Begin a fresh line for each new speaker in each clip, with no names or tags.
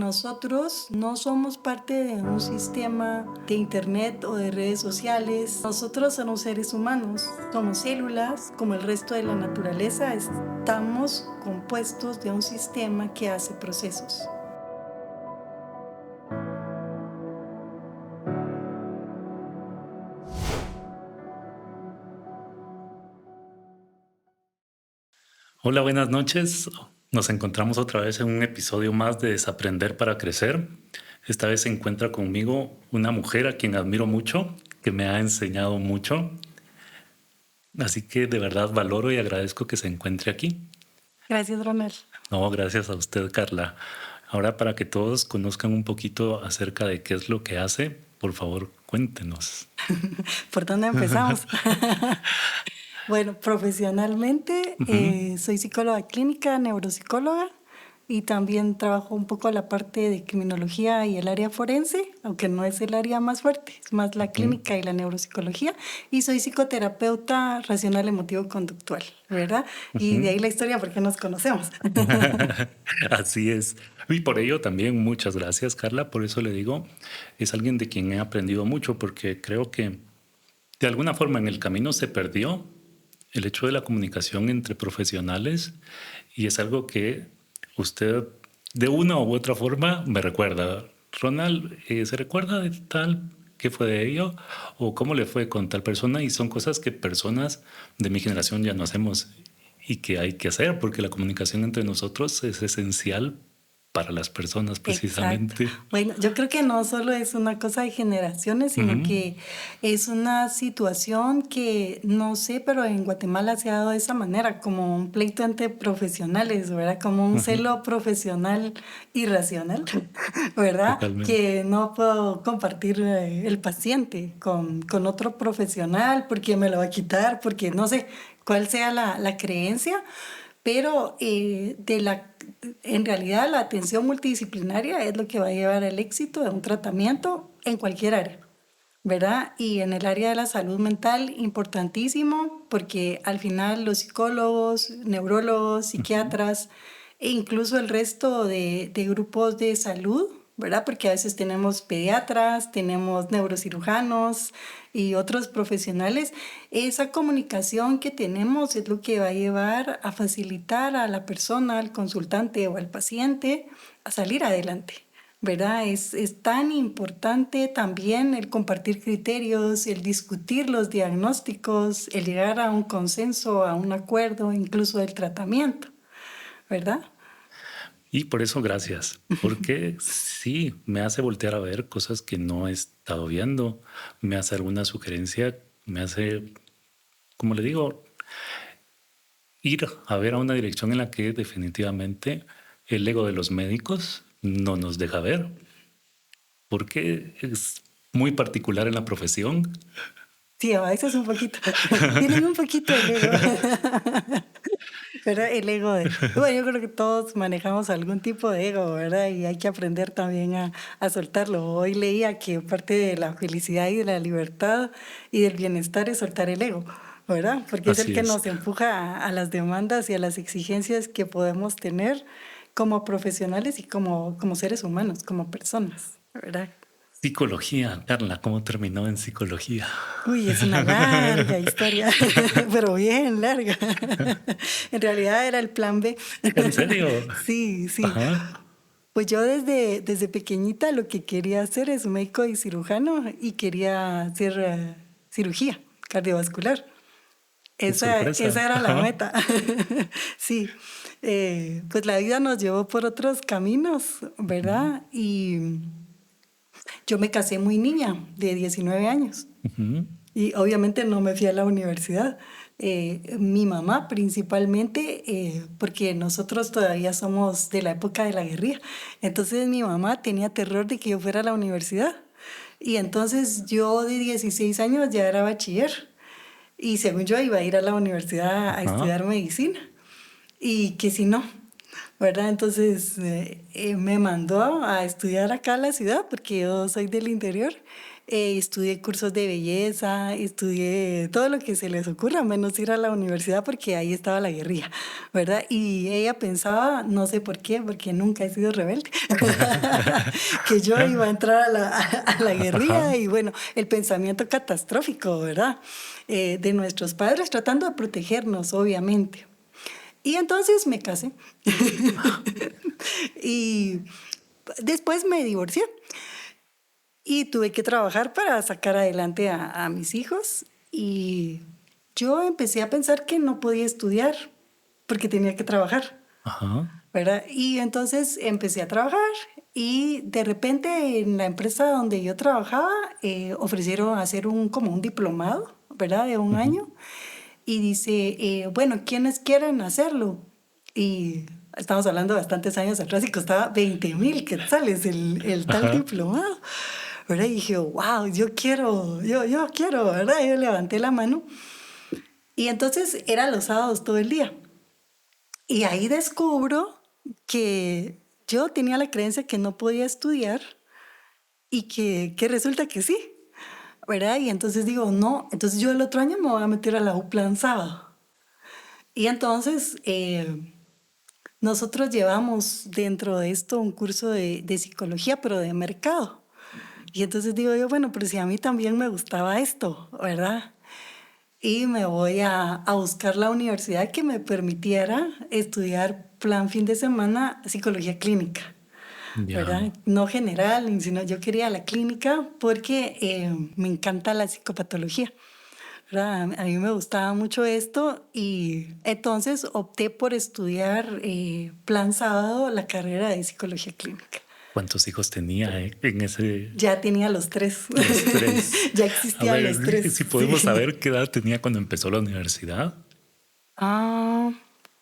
nosotros no somos parte de un sistema de internet o de redes sociales. Nosotros somos seres humanos, somos células, como el resto de la naturaleza, estamos compuestos de un sistema que hace procesos.
Hola, buenas noches. Nos encontramos otra vez en un episodio más de Desaprender para Crecer. Esta vez se encuentra conmigo una mujer a quien admiro mucho, que me ha enseñado mucho. Así que de verdad valoro y agradezco que se encuentre aquí.
Gracias, Ronald.
No, gracias a usted, Carla. Ahora, para que todos conozcan un poquito acerca de qué es lo que hace, por favor, cuéntenos.
¿Por dónde empezamos? Bueno, profesionalmente soy psicóloga clínica, neuropsicóloga, y también trabajo un poco la parte de criminología y el área forense, aunque no es el área más fuerte, es más la clínica y la neuropsicología. Y soy psicoterapeuta racional emotivo conductual, ¿verdad? Y de ahí la historia porque nos conocemos.
Así es. Y por ello también muchas gracias, Carla. Por eso le digo, es alguien de quien he aprendido mucho, porque creo que de alguna forma en el camino se perdió el hecho de la comunicación entre profesionales, y es algo que usted de una u otra forma me recuerda. Ronald, ¿se recuerda de tal? ¿Qué fue de ello? ¿O cómo le fue con tal persona? Y son cosas que personas de mi generación ya no hacemos y que hay que hacer, porque la comunicación entre nosotros es esencial para las personas
Exacto.
precisamente.
Bueno, yo creo que no solo es una cosa de generaciones, sino que es una situación que no sé, pero en Guatemala se ha dado de esa manera, como un pleito entre profesionales, ¿verdad? Como un celo profesional irracional, ¿verdad?
Totalmente.
Que no puedo compartir el paciente con otro profesional porque me lo va a quitar, porque no sé cuál sea la creencia. Pero en realidad la atención multidisciplinaria es lo que va a llevar al éxito de un tratamiento en cualquier área, ¿verdad? Y en el área de la salud mental, importantísimo, porque al final los psicólogos, neurólogos, psiquiatras e incluso el resto de grupos de salud, ¿verdad? Porque a veces tenemos pediatras, tenemos neurocirujanos y otros profesionales. Esa comunicación que tenemos es lo que va a llevar a facilitar a la persona, al consultante o al paciente a salir adelante, ¿verdad? Es tan importante también el compartir criterios, el discutir los diagnósticos, el llegar a un consenso, a un acuerdo, incluso del tratamiento, ¿verdad?
Y por eso gracias, porque sí, me hace voltear a ver cosas que no he estado viendo, me hace alguna sugerencia, me hace, como le digo, ir a ver a una dirección en la que definitivamente el ego de los médicos no nos deja ver, porque es muy particular en la profesión.
Sí, a veces un poquito. Tienen un poquito el ego. ¿Verdad? El ego de... Bueno, yo creo que todos manejamos algún tipo de ego, ¿verdad? Y hay que aprender también a soltarlo. Hoy leía que parte de la felicidad y de la libertad y del bienestar es soltar el ego, ¿verdad? Porque es el
Así
que
es.
nos empuja a las demandas y a las exigencias que podemos tener como profesionales y como seres humanos, como personas, ¿verdad?
Psicología, Carla, ¿cómo terminó en psicología?
Uy, es una larga historia, pero bien larga. En realidad era el plan B.
¿En serio?
Sí, sí.
Ajá.
Pues yo desde pequeñita lo que quería hacer es médico y cirujano y quería hacer cirugía cardiovascular.
Qué
Esa
sorpresa.
era la
Ajá.
meta. Sí. Pues la vida nos llevó por otros caminos, ¿verdad? Y yo me casé muy niña, de 19 años.
Ujú.
Y obviamente no me fui a la universidad. Mi mamá principalmente, porque nosotros todavía somos de la época de la guerrilla. Entonces mi mamá tenía terror de que yo fuera a la universidad. Y entonces yo de 16 años ya era bachiller. Y según yo iba a ir a la universidad a
Ajá.
estudiar medicina. Y que si no, ¿verdad? Entonces me mandó a estudiar acá a la ciudad porque yo soy del interior. Estudié cursos de belleza, estudié todo lo que se les ocurra, menos ir a la universidad porque ahí estaba la guerrilla, ¿verdad? Y ella pensaba, no sé por qué, porque nunca he sido rebelde, que yo iba a entrar a la
Ajá.
guerrilla y bueno, el pensamiento catastrófico, ¿verdad? De nuestros padres tratando de protegernos, obviamente. Y entonces me casé y después me divorcié y tuve que trabajar para sacar adelante a mis hijos y yo empecé a pensar que no podía estudiar porque tenía que trabajar.
Ajá.
¿Verdad? Y entonces empecé a trabajar y de repente en la empresa donde yo trabajaba ofrecieron hacer como un diplomado, ¿verdad? De un
Ujú.
año y dice, bueno, ¿quiénes quieren hacerlo? Y estamos hablando de bastantes años atrás y costaba 20,000 quetzales el tal
Ajá.
diplomado, ¿verdad? Y dije, wow, yo quiero, ¿verdad? Yo levanté la mano y entonces era los sábados todo el día. Y ahí descubro que yo tenía la creencia que no podía estudiar y que resulta que sí, ¿verdad? Y entonces digo, no, entonces yo el otro año me voy a meter a la UPLA en sábado. Y entonces nosotros llevamos dentro de esto un curso de psicología, pero de mercado. Y entonces digo yo, bueno, pero si a mí también me gustaba esto, ¿verdad? Y me voy a buscar la universidad que me permitiera estudiar plan fin de semana psicología clínica,
Ya.
¿verdad? No general, sino yo quería la clínica porque me encanta la psicopatología, ¿verdad? A mí me gustaba mucho esto y entonces opté por estudiar plan sábado la carrera de psicología clínica.
¿Cuántos hijos tenía en ese?
Ya tenía los tres,
Los tres.
ya
A
existían
ver,
los tres,
si podemos
sí.
saber qué edad tenía cuando empezó la universidad.
Ah,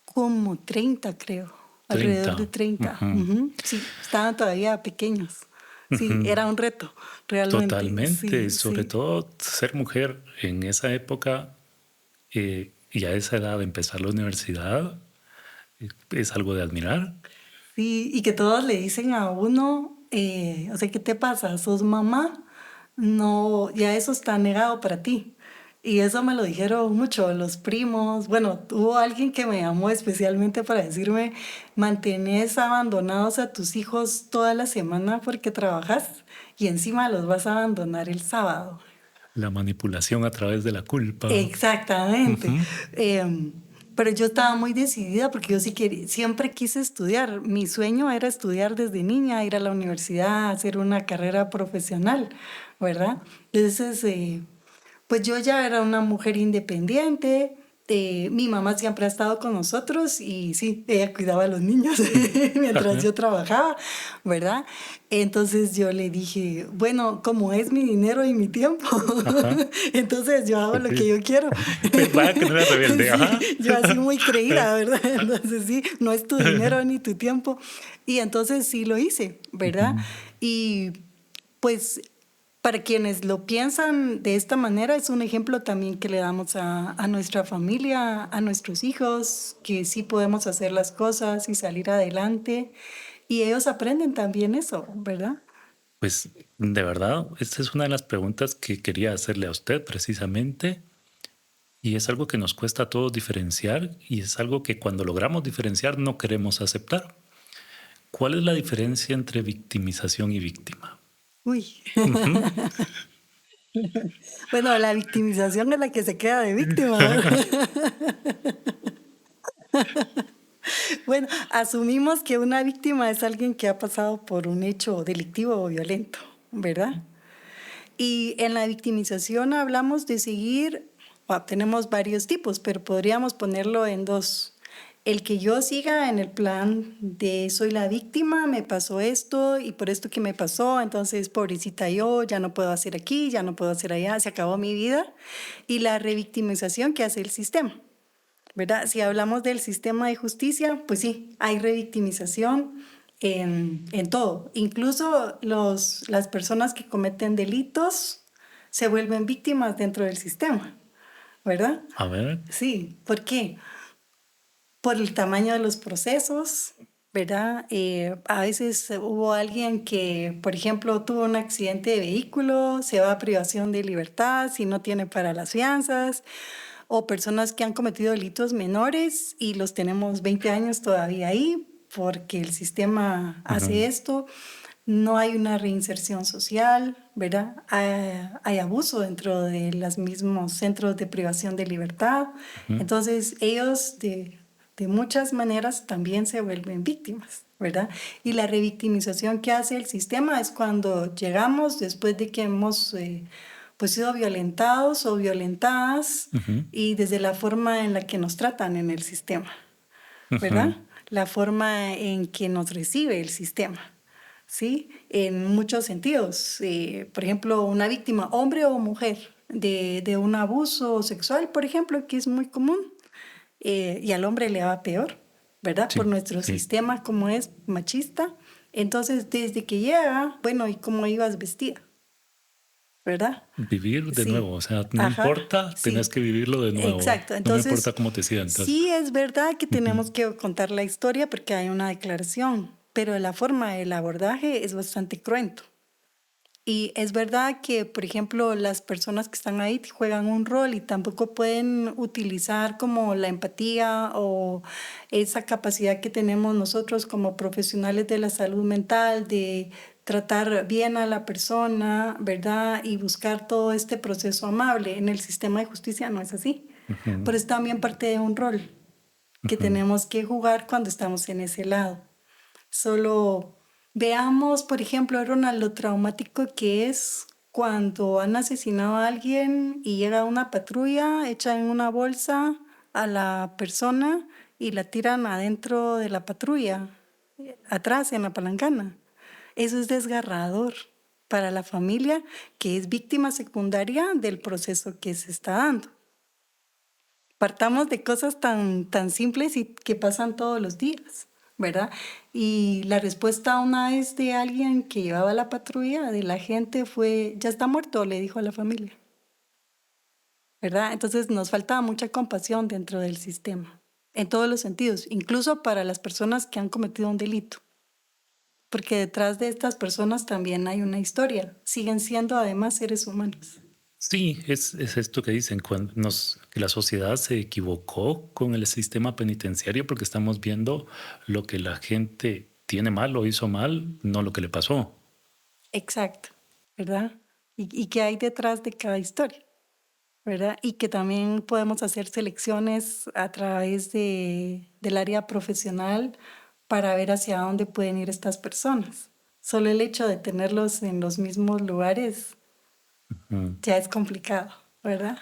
como 30 creo, alrededor de
30.
30.
Ujú.
Ujú, sí, estaban todavía pequeños. Sí,
Ujú.
era un reto, realmente.
Totalmente.
Sí,
Sobre
sí.
todo ser mujer en esa época y a esa edad empezar la universidad es algo de admirar.
Sí, y que todos le dicen a uno, o sea, ¿qué te pasa? ¿Sos mamá? No, ya eso está negado para ti. Y eso me lo dijeron mucho los primos. Bueno, hubo alguien que me llamó especialmente para decirme, mantenés abandonados a tus hijos toda la semana porque trabajas y encima los vas a abandonar el sábado.
La manipulación a través de la culpa.
Exactamente.
Ujú.
Em, pero yo estaba muy decidida porque yo sí siempre quise estudiar. Mi sueño era estudiar desde niña, ir a la universidad, hacer una carrera profesional, ¿verdad? Entonces, pues yo ya era una mujer independiente. Mi mamá siempre ha estado con nosotros y sí, ella cuidaba a los niños mientras
Ajá.
yo trabajaba, ¿verdad? Entonces yo le dije, bueno, como es mi dinero y mi tiempo,
Ajá.
entonces yo hago
Ok.
lo que yo quiero.
Vaya que no era rebelde.
Sí,
Ajá.
yo así muy creída, ¿verdad? Entonces sí, no es tu dinero ni tu tiempo. Y entonces sí lo hice, ¿verdad?
Ujú.
Y pues para quienes lo piensan de esta manera, es un ejemplo también que le damos a nuestra familia, a nuestros hijos, que sí podemos hacer las cosas y salir adelante. Y ellos aprenden también eso, ¿verdad?
Pues de verdad, esta es una de las preguntas que quería hacerle a usted precisamente. Y es algo que nos cuesta a todos diferenciar y es algo que cuando logramos diferenciar no queremos aceptar. ¿Cuál es la diferencia entre victimización y víctima?
Uy.
Ujú.
Bueno, la victimización es la que se queda de víctima, ¿verdad? Bueno, asumimos que una víctima es alguien que ha pasado por un hecho delictivo o violento, ¿verdad? Y en la victimización hablamos de seguir, tenemos varios tipos, pero podríamos ponerlo en dos. El que yo siga en el plan de soy la víctima, me pasó esto y por esto que me pasó, entonces pobrecita yo, ya no puedo hacer aquí, ya no puedo hacer allá, se acabó mi vida. Y la revictimización que hace el sistema. ¿Verdad? Si hablamos del sistema de justicia, pues sí, hay revictimización en todo. Incluso las personas que cometen delitos se vuelven víctimas dentro del sistema, ¿verdad?
A ver,
Sí, ¿por qué? Por el tamaño de los procesos, ¿verdad? A veces hubo alguien que, por ejemplo, tuvo un accidente de vehículo, se va a privación de libertad si no tiene para las fianzas, o personas que han cometido delitos menores y los tenemos 20 años todavía ahí porque el sistema
ujú,
hace esto. no hay una reinserción social, ¿verdad? Hay abuso dentro de los mismos centros de privación de libertad.
Ujú,
Entonces, ellos de muchas maneras también se vuelven víctimas, ¿verdad? Y la revictimización que hace el sistema es cuando llegamos después de que hemos pues sido violentados o violentadas
ujú,
y desde la forma en la que nos tratan en el sistema,
ujú.
¿verdad? La forma en que nos recibe el sistema, ¿sí? En muchos sentidos. Por ejemplo, una víctima, hombre o mujer, de un abuso sexual, por ejemplo, que es muy común, y al hombre le va peor, ¿verdad? Por
Sí,
nuestro
sí.
sistema como es machista. Entonces, desde que llega, bueno, ¿y cómo ibas vestida? ¿Verdad?
Vivir de nuevo,
Sí,
o sea, no
ajá,
importa, tenés
sí,
que vivirlo de nuevo.
exacto.
No me importa
Entonces,
cómo te sientas.
sí es verdad que
Ujú.
tenemos que contar la historia porque hay una declaración, pero la forma del abordaje es bastante cruento. Y es verdad que, por ejemplo, las personas que están ahí juegan un rol y tampoco pueden utilizar como la empatía o esa capacidad que tenemos nosotros como profesionales de la salud mental de tratar bien a la persona, ¿verdad? Y buscar todo este proceso amable. En el sistema de justicia no es así,
Ujú,
pero es también parte de un rol que
ujú.
tenemos que jugar cuando estamos en ese lado. Solo veamos, por ejemplo, Ronald, lo traumático que es cuando han asesinado a alguien y llega una patrulla, echan en una bolsa a la persona y la tiran adentro de la patrulla, atrás en la palangana. Eso es desgarrador para la familia que es víctima secundaria del proceso que se está dando. Partamos de cosas tan simples y que pasan todos los días, ¿verdad? Y la respuesta una vez de alguien que llevaba la patrulla, de la gente, fue, ya está muerto, le dijo a la familia, ¿verdad? Entonces nos faltaba mucha compasión dentro del sistema, en todos los sentidos, incluso para las personas que han cometido un delito, porque detrás de estas personas también hay una historia, siguen siendo además seres humanos.
Sí, es esto que dicen, cuando que la sociedad se equivocó con el sistema penitenciario porque estamos viendo lo que la gente tiene mal o hizo mal, no lo que le pasó.
Exacto, ¿verdad? Y qué hay detrás de cada historia. ¿Verdad? Y que también podemos hacer selecciones a través del área profesional para ver hacia dónde pueden ir estas personas. Solo el hecho de tenerlos en los mismos lugares
Mm.
ya es complicado, ¿verdad?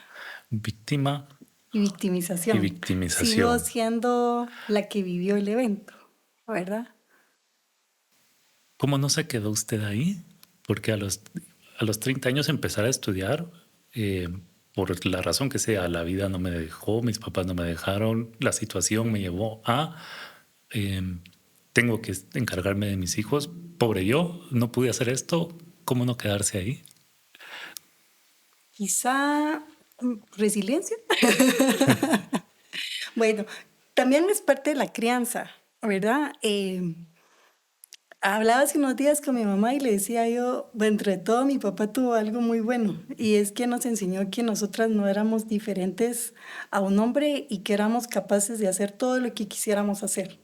Víctima
Y
y
victimización. Sigo
victimización.
siendo la que vivió el evento, ¿verdad?
¿Cómo no se quedó usted ahí? Porque a los 30 años empezar a estudiar, eh, por la razón que sea, la vida no me dejó, mis papás no me dejaron, la situación me llevó a, em, tengo que encargarme de mis hijos, pobre yo, no pude hacer esto, ¿cómo no quedarse ahí?
Quizá resiliencia. Bueno, también es parte de la crianza, ¿verdad? Hablaba hace unos días con mi mamá y le decía yo, dentro de todo mi papá tuvo algo muy bueno y es que nos enseñó que nosotras no éramos diferentes a un hombre y que éramos capaces de hacer todo lo que quisiéramos hacer.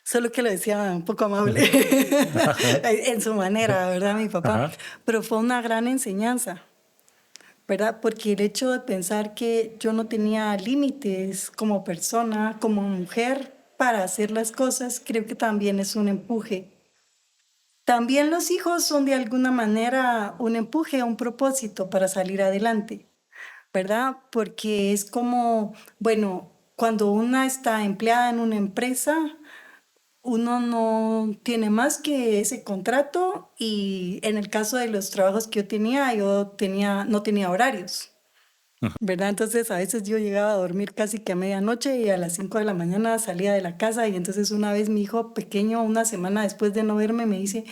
Solo que lo decía un poco amable
Ajá,
en su manera, ¿verdad? Mi papá.
ajá.
Pero fue una gran enseñanza, ¿verdad? Porque el hecho de pensar que yo no tenía límites como persona, como mujer, para hacer las cosas, creo que también es un empuje. También los hijos son de alguna manera un empuje, un propósito para salir adelante, ¿verdad? Porque es como, bueno, cuando una está empleada en una empresa, uno no tiene más que ese contrato y en el caso de los trabajos que yo tenía, no tenía horarios. ¿Verdad? Entonces a veces yo llegaba a dormir casi que a medianoche y a las 5 de la mañana salía de la casa y entonces una vez mi hijo pequeño, una semana después de no verme, me dice,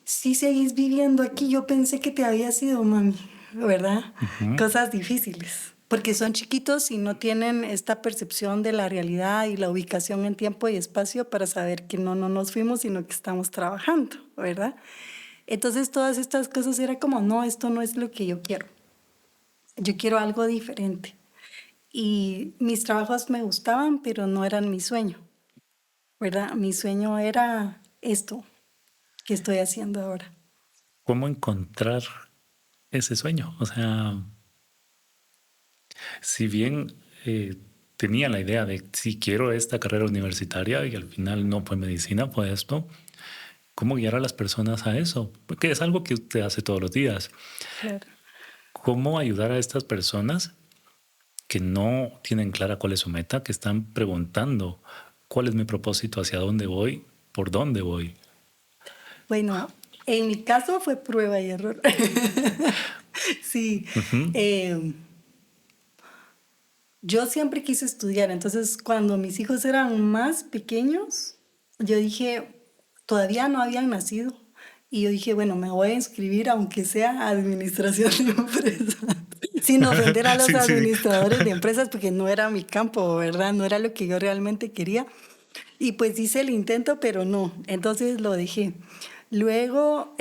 si seguís viviendo aquí, yo pensé que te habías ido, mami, ¿verdad?
Ujú.
Cosas difíciles, porque son chiquitos y no tienen esta percepción de la realidad y la ubicación en tiempo y espacio para saber que no nos fuimos, sino que estamos trabajando, ¿verdad? Entonces todas estas cosas era como, no, esto no es lo que yo quiero algo diferente. Y mis trabajos me gustaban, pero no eran mi sueño, ¿verdad? Mi sueño era esto, que estoy haciendo ahora.
¿Cómo encontrar ese sueño? O sea, si bien tenía la idea de si quiero esta carrera universitaria y al final no fue medicina, fue esto, ¿cómo guiar a las personas a eso? Porque es algo que usted hace todos los días.
Claro.
¿Cómo ayudar a estas personas que no tienen clara cuál es su meta, que están preguntando cuál es mi propósito, hacia dónde voy, por dónde voy?
Bueno, en mi caso fue prueba y error. Sí.
Ujú.
eh, yo siempre quise estudiar, entonces cuando mis hijos eran más pequeños, yo dije, todavía no habían nacido, y yo dije, bueno, me voy a inscribir aunque sea administración de empresas, sin ofender a los
Sí, sí, sí.
administradores de empresas, porque no era mi campo, ¿verdad? No era lo que yo realmente quería. Y pues hice el intento, pero no, entonces lo dejé. Luego,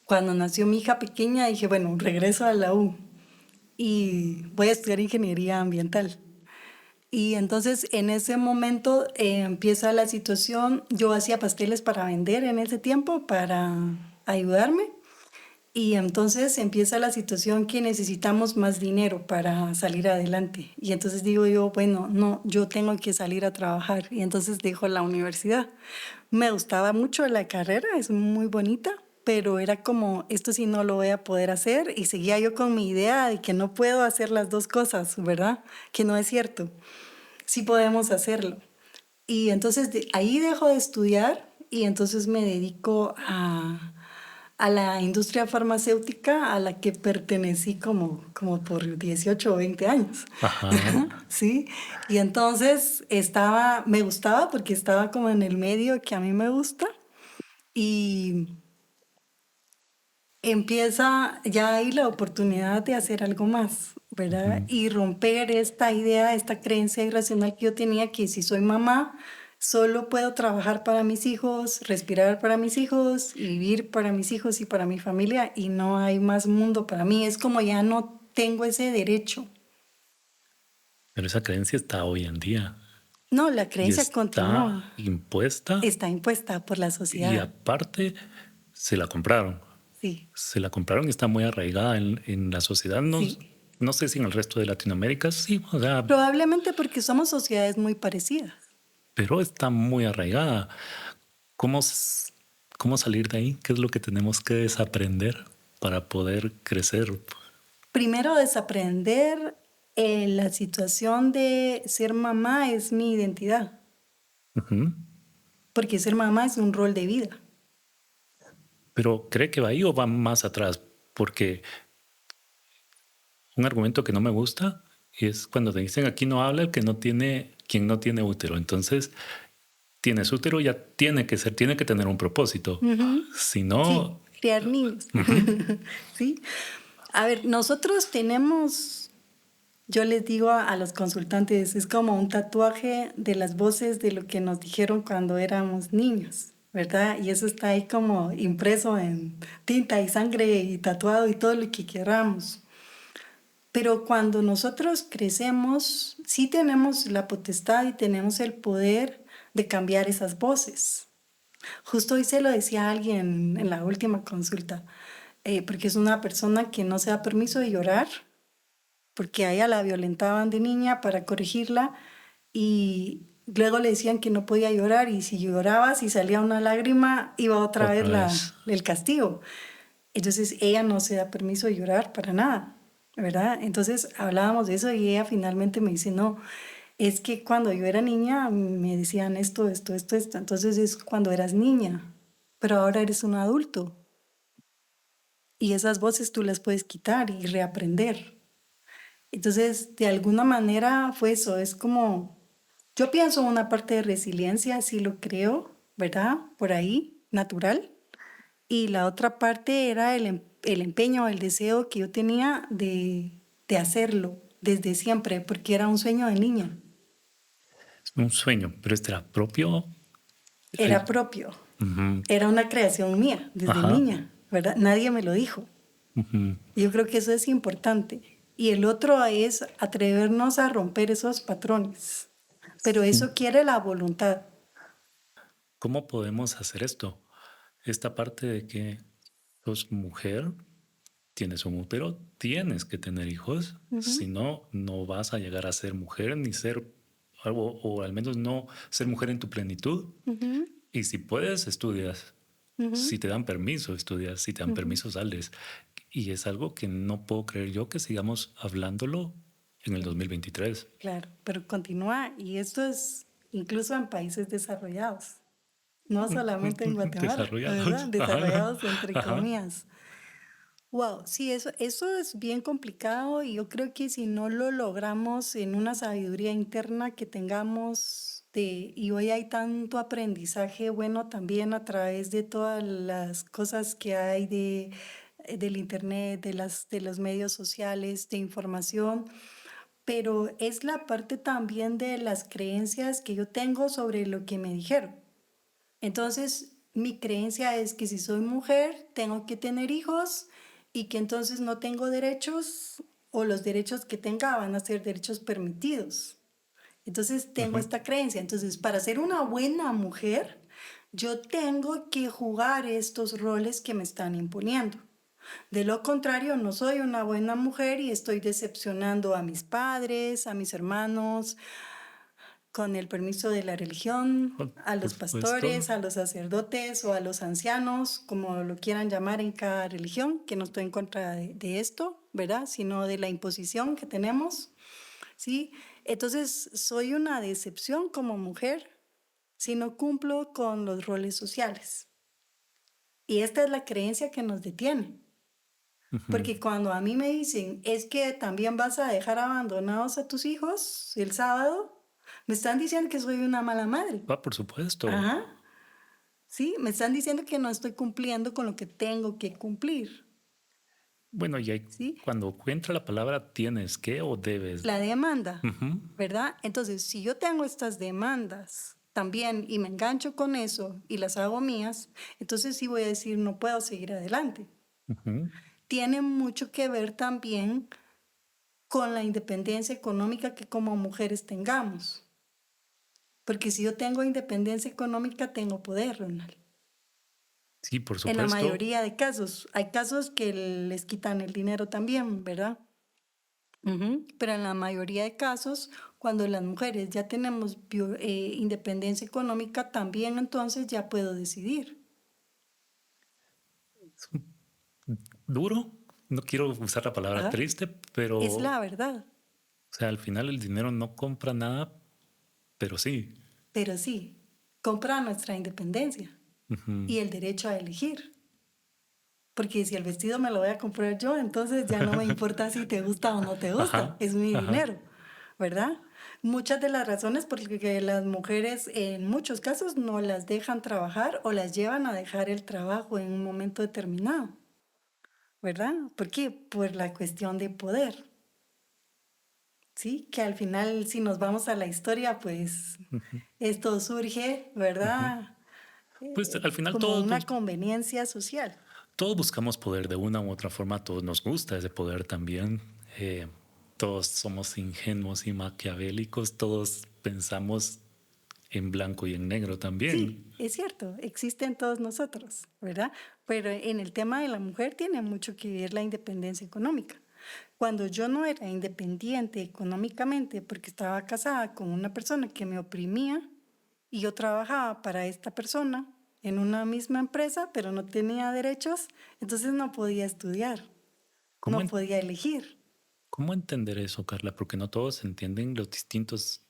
cuando nació mi hija pequeña, dije, bueno, regreso a la U y voy a estudiar ingeniería ambiental. Y entonces en ese momento empieza la situación, yo hacía pasteles para vender en ese tiempo, para ayudarme. Y entonces empieza la situación que necesitamos más dinero para salir adelante. Y entonces digo yo, bueno, no, yo tengo que salir a trabajar. Y entonces dejo la universidad. Me gustaba mucho la carrera, es muy bonita, pero era como, esto sí no lo voy a poder hacer. Y seguía yo con mi idea de que no puedo hacer las dos cosas, ¿verdad? Que no es cierto. Sí podemos hacerlo. Y entonces ahí dejo de estudiar y entonces me dedico a la industria farmacéutica a la que pertenecí como por 18 o 20 años.
Ajá.
Sí, y entonces me gustaba porque estaba como en el medio que a mí me gusta y empieza ya ahí la oportunidad de hacer algo más, ¿verdad?
Ujú.
Y romper esta idea, esta creencia irracional que yo tenía que si soy mamá, solo puedo trabajar para mis hijos, respirar para mis hijos, y vivir para mis hijos y para mi familia y no hay más mundo para mí. Es como ya no tengo ese derecho.
Pero esa creencia está hoy en día
No, la
y
creencia
está
continúa,
impuesta
está impuesta por la
y
sociedad.
aparte se la compraron.
Sí,
Se la compraron y está muy arraigada en la sociedad. No,
sí.
no sé si en el resto de Latinoamérica sí, o sea,
Probablemente porque somos sociedades muy parecidas.
pero está muy arraigada. ¿Cómo, cómo salir de ahí? ¿Qué es lo que tenemos que desaprender para poder crecer?
Primero, desaprender la situación de ser mamá es mi identidad,
Ujú.
porque ser mamá es un rol de vida.
Pero ¿cree que va ahí o va más atrás? Porque un argumento que no me gusta es cuando te dicen aquí no habla el que no tiene, quien no tiene útero. Entonces, tienes útero, ya tiene que ser, tiene que tener un propósito.
Ujú.
Si
Sí,
no,
criar niños.
ujú,
Sí. A ver, nosotros tenemos, yo les digo a los consultantes, es como un tatuaje de las voces de lo que nos dijeron cuando éramos niños, ¿verdad? Y eso está ahí como impreso en tinta y sangre y tatuado y todo lo que queramos. Pero cuando nosotros crecemos, sí tenemos la potestad y tenemos el poder de cambiar esas voces. Justo hoy se lo decía a alguien en la última consulta, porque es una persona que no se da permiso de llorar, porque a ella la violentaban de niña para corregirla y luego le decían que no podía llorar y si lloraba, si salía una lágrima, iba otra vez
otra vez.
el castigo. Entonces ella no se da permiso de llorar para nada, ¿verdad? Entonces hablábamos de eso y ella finalmente me dice, no, es que cuando yo era niña me decían esto, esto, esto, esto. Entonces es cuando eras niña, pero ahora eres un adulto y esas voces tú las puedes quitar y reaprender. Entonces, de alguna manera fue eso, es como, yo pienso una parte de resiliencia, sí lo creo, ¿verdad? Por ahí, natural. Y la otra parte era el empeño, el deseo que yo tenía de hacerlo desde siempre, porque era un sueño de niña,
Es un sueño, pero este era propio.
era
Ay,
propio,
ujú,
era una creación mía desde
ajá.
niña, ¿verdad? Nadie me lo dijo.
Ujú.
Yo creo que eso es importante. Y el otro es atrevernos a romper esos patrones, pero
Sí.
eso quiere la voluntad.
¿Cómo podemos hacer esto? Esta parte de que sos mujer, tienes un útero, tienes que tener hijos, si
Ujú,
no, no vas a llegar a ser mujer ni ser algo, o al menos no ser mujer en tu plenitud.
ujú,
Y si puedes, estudias. Si
ujú,
te dan permiso, estudias. Si te dan
ujú.
permiso, sales. Y es algo que no puedo creer yo que sigamos hablándolo en el 2023.
Claro, pero continúa y esto es incluso en países desarrollados, no solamente en Guatemala, ¿verdad?
Desarrollados. Ajá,
Desarrollados entre
ajá.
comillas. Wow, sí, eso es bien complicado y yo creo que si no lo logramos en una sabiduría interna que tengamos y hoy hay tanto aprendizaje bueno también a través de todas las cosas que hay del internet, de los medios sociales, de información, pero es la parte también de las creencias que yo tengo sobre lo que me dijeron. Entonces, mi creencia es que si soy mujer, tengo que tener hijos y que entonces no tengo derechos o los derechos que tenga van a ser derechos permitidos. Entonces, tengo
Ujú.
esta creencia. Entonces, para ser una buena mujer, yo tengo que jugar estos roles que me están imponiendo. De lo contrario, no soy una buena mujer y estoy decepcionando a mis padres, a mis hermanos, con el permiso de la religión, a
Por
los pastores,
supuesto.
a los sacerdotes o a los ancianos, como lo quieran llamar en cada religión, que no estoy en contra de esto, ¿verdad? Sino de la imposición que tenemos, ¿sí? Entonces, soy una decepción como mujer si no cumplo con los roles sociales. Y esta es la creencia que nos detiene.
Ujú.
Porque cuando a mí me dicen, es que también vas a dejar abandonados a tus hijos el sábado, me están diciendo que soy una mala madre.
Por supuesto.
Ajá. Sí, me están diciendo que no estoy cumpliendo con lo que tengo que cumplir.
Bueno,
¿Sí?
cuando entra la palabra tienes que o debes.
La demanda,
Ujú,
¿verdad? Entonces, si yo tengo estas demandas también y me engancho con eso y las hago mías, entonces sí voy a decir, no puedo seguir adelante.
ujú.
Tiene mucho que ver también con la independencia económica que como mujeres tengamos. Porque si yo tengo independencia económica, tengo poder, Ronald.
Sí, por
En la
supuesto.
mayoría de casos. Hay casos que les quitan el dinero también, ¿verdad? Ujú. Pero en la mayoría de casos, cuando las mujeres ya tenemos independencia económica, también entonces ya puedo decidir.
Es duro. No quiero usar la palabra
Ajá.
triste,
Es
pero,
la verdad.
o sea, al final el dinero no compra nada, pero sí.
Pero sí, compra nuestra independencia
Ujú.
y el derecho a elegir. Porque si el vestido me lo voy a comprar yo, entonces ya no me importa si te gusta o no te gusta,
Ajá,
es mi
ajá.
dinero, ¿verdad? Muchas de las razones por las que las mujeres en muchos casos no las dejan trabajar o las llevan a dejar el trabajo en un momento determinado, ¿verdad? ¿Por qué? Por la cuestión de poder, ¿sí? Que al final, si nos vamos a la historia, pues
Ujú,
esto surge,
ujú.
¿verdad?
Pues al final
Como una conveniencia social.
todos buscamos poder de una u otra forma, a todos nos gusta ese poder también. Eh, todos somos ingenuos y maquiavélicos, todos pensamos en blanco y en negro también.
Sí, es cierto, existen todos nosotros, ¿verdad? Pero en el tema de la mujer tiene mucho que ver la independencia económica. Cuando yo no era independiente económicamente porque estaba casada con una persona que me oprimía y yo trabajaba para esta persona en una misma empresa, pero no tenía derechos, entonces no podía estudiar,
¿Cómo,
no podía elegir.
cómo entender eso, Carla? Porque no todos entienden los distintos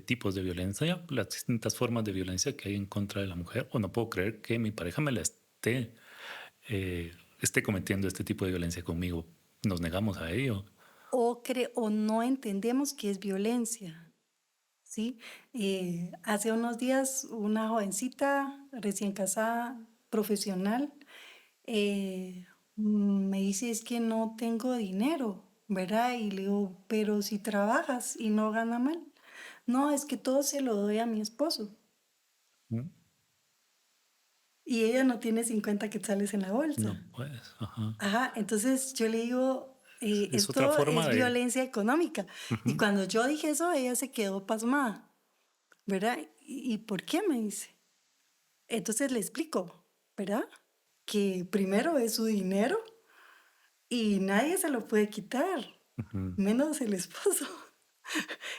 tipos de violencia, las distintas formas de violencia que hay en contra de la mujer. O no puedo creer que mi pareja me la esté cometiendo este tipo de violencia conmigo. Nos negamos a ello.
O no entendemos que es violencia. ¿Sí? Hace unos días una jovencita recién casada, profesional, me dice es que no tengo dinero, ¿verdad? Y le digo, pero si trabajas y no gana mal. No, es que todo se lo doy a mi esposo.
¿Mm?
Y ella no tiene 50 quetzales en la
No,
bolsa.
pues, ajá.
Ajá, entonces yo le digo,
Es otra
esto
forma
es
de...
violencia económica. Y
Ujú.
cuando yo dije eso, ella se quedó pasmada, ¿verdad? ¿Y por qué me dice? entonces le explico, ¿verdad? Que primero es su dinero y nadie se lo puede quitar,
Ujú.
menos el esposo.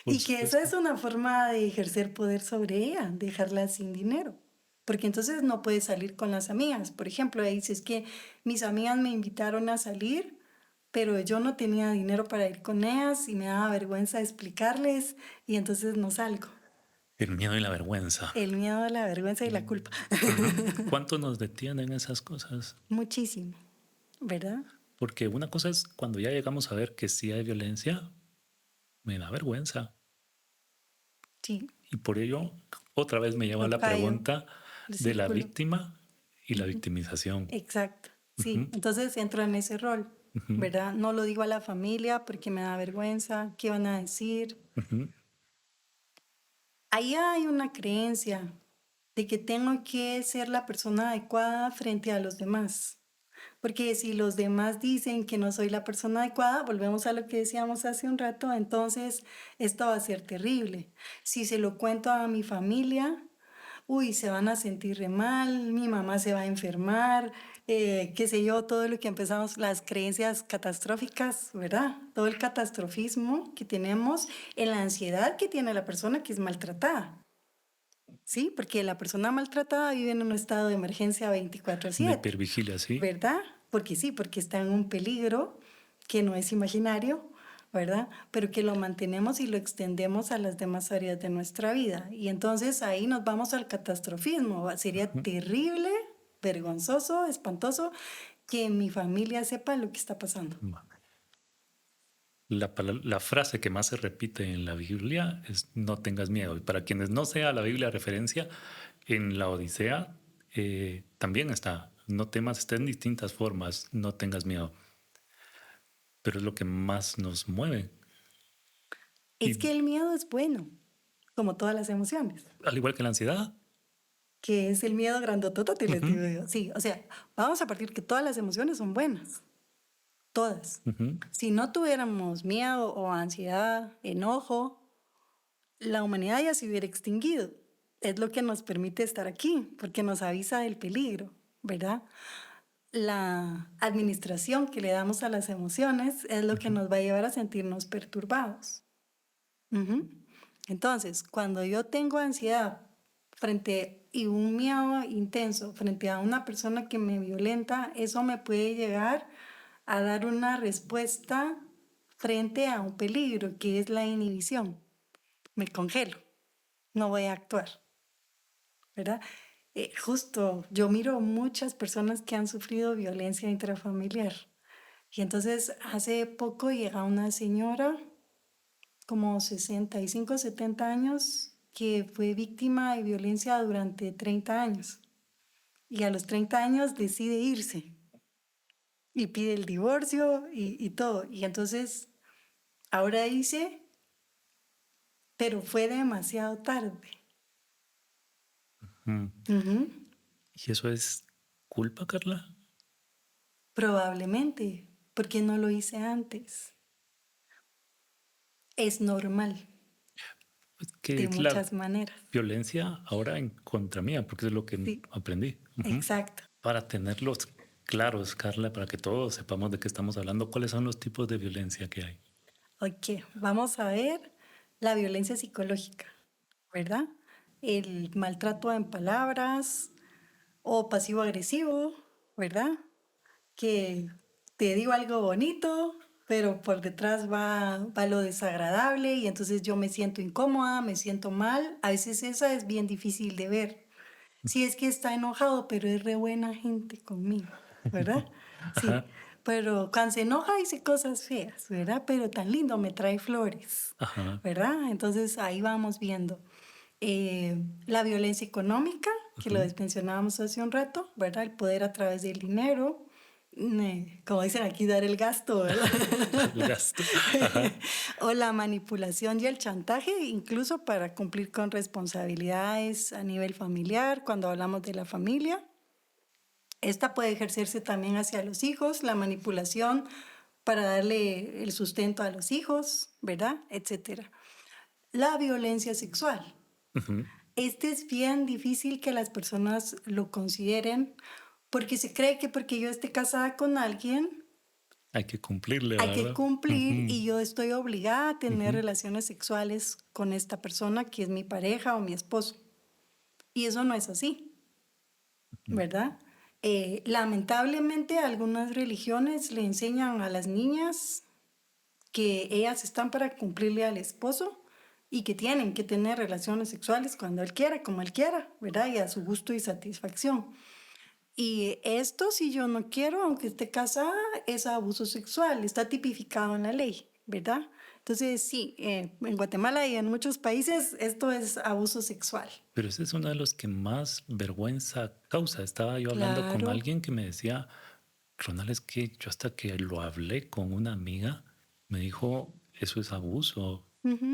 Por
Y que esa
supuesto.
es una forma de ejercer poder sobre ella, dejarla sin dinero. Porque entonces no puede salir con las amigas. Por ejemplo, ella dice, es que mis amigas me invitaron a salir, pero yo no tenía dinero para ir con ellas y me daba vergüenza explicarles y entonces no salgo.
El miedo y la vergüenza.
El miedo, la vergüenza y la culpa.
Ujú. ¿Cuánto nos detienen esas cosas?
Muchísimo, ¿verdad?
Porque una cosa es cuando ya llegamos a ver que sí hay violencia, me da vergüenza.
Sí,
Y por ello, otra vez me lleva a
lo
la
callo,
pregunta
el
de la
círculo.
víctima y la victimización.
Exacto, sí.
Ujú,
Entonces entro en ese rol,
ujú,
¿verdad? No lo digo a la familia porque me da vergüenza, ¿qué van a decir?
ujú.
Ahí hay una creencia de que tengo que ser la persona adecuada frente a los demás. Porque si los demás dicen que no soy la persona adecuada, volvemos a lo que decíamos hace un rato, entonces esto va a ser terrible. Si se lo cuento a mi familia, uy, se van a sentir re mal, mi mamá se va a enfermar, qué sé yo, todo lo que empezamos, las creencias catastróficas, ¿verdad? Todo el catastrofismo que tenemos en la ansiedad que tiene la persona que es maltratada. Sí, porque la persona maltratada vive en un estado de emergencia
Una
24/7,
hipervigilia, sí.
¿verdad? Porque sí, porque está en un peligro que no es imaginario, ¿verdad? Pero que lo mantenemos y lo extendemos a las demás áreas de nuestra vida. Y entonces ahí nos vamos al catastrofismo. Sería
Ujú.
terrible, vergonzoso, espantoso que mi familia sepa lo que está pasando.
La frase que más se repite en la Biblia es no tengas miedo. Y para quienes no sea la Biblia referencia, en la Odisea también está, no temas, está en distintas formas, no tengas miedo. Pero es lo que más nos mueve.
Es que
Y
el miedo es bueno, como todas las emociones.
al igual que la ansiedad.
Que es el miedo grandototote, les
Ujú,
digo yo. Sí, o sea, vamos a partir que todas las emociones son buenas, todas.
ujú.
Si no tuviéramos miedo o ansiedad, enojo, la humanidad ya se hubiera extinguido. Es lo que nos permite estar aquí, porque nos avisa del peligro, ¿verdad? La administración que le damos a las emociones es lo que nos va a llevar a sentirnos perturbados. Ujú. Entonces, cuando yo tengo ansiedad frente y un miedo intenso frente a una persona que me violenta, eso me puede llegar a dar una respuesta frente a un peligro que es la inhibición. Me congelo, no voy a actuar, ¿verdad? Justo, yo miro muchas personas que han sufrido violencia intrafamiliar. Y entonces hace poco llega una señora como 65, 70 años, que fue víctima de violencia durante 30 años. Y a los 30 años decide irse y pide el divorcio y todo. Y entonces ahora dice, pero fue demasiado tarde.
Mm.
Ujú.
¿Y eso es culpa, Carla?
Probablemente, porque no lo hice antes. Es normal,
Pues que
de
es la
muchas maneras.
violencia ahora en contra mía, porque es lo que
Sí,
aprendí. Ujú.
exacto.
Para tenerlos claros, Carla, para que todos sepamos de qué estamos hablando, cuáles son los tipos de violencia que hay.
Ok, vamos a ver la violencia psicológica, ¿verdad? El maltrato en palabras o pasivo-agresivo, ¿verdad? Que te digo algo bonito, pero por detrás va lo desagradable y entonces yo me siento incómoda, me siento mal. A veces esa es bien difícil de ver. Sí, es que está enojado, pero es re buena gente conmigo, ¿verdad? Sí,
Ajá,
pero cuando se enoja dice cosas feas, ¿verdad? Pero tan lindo, me trae flores,
ajá,
¿verdad? Entonces ahí vamos viendo. La violencia económica, que lo
ujú.
mencionábamos hace un rato, ¿verdad? El poder a través del dinero, como dicen aquí, dar el gasto, ¿verdad?
El gasto. Ajá.
O la manipulación y el chantaje, incluso para cumplir con responsabilidades a nivel familiar, cuando hablamos de la familia. Esta puede ejercerse también hacia los hijos, la manipulación para darle el sustento a los hijos, ¿verdad? Etcétera. La violencia sexual.
Ujú.
Este es bien difícil que las personas lo consideren porque se cree que porque yo esté casada con alguien,
Hay que cumplirle,
hay que
¿verdad?
cumplir
Ujú,
y yo estoy obligada a tener
ujú,
relaciones sexuales con esta persona que es mi pareja o mi esposo. Y eso no es así,
ujú.
¿verdad? Lamentablemente algunas religiones le enseñan a las niñas que ellas están para cumplirle al esposo y que tienen que tener relaciones sexuales cuando él quiera, como él quiera, ¿verdad? Y a su gusto y satisfacción. Y esto, si yo no quiero, aunque esté casada, es abuso sexual, está tipificado en la ley, ¿verdad? Entonces, sí, en Guatemala y en muchos países esto es abuso sexual.
Pero ese es uno de los que más vergüenza causa. Estaba yo hablando con
Claro.
alguien que me decía, Ronald, es que yo hasta que lo hablé con una amiga, me dijo, eso es abuso.
Ujú.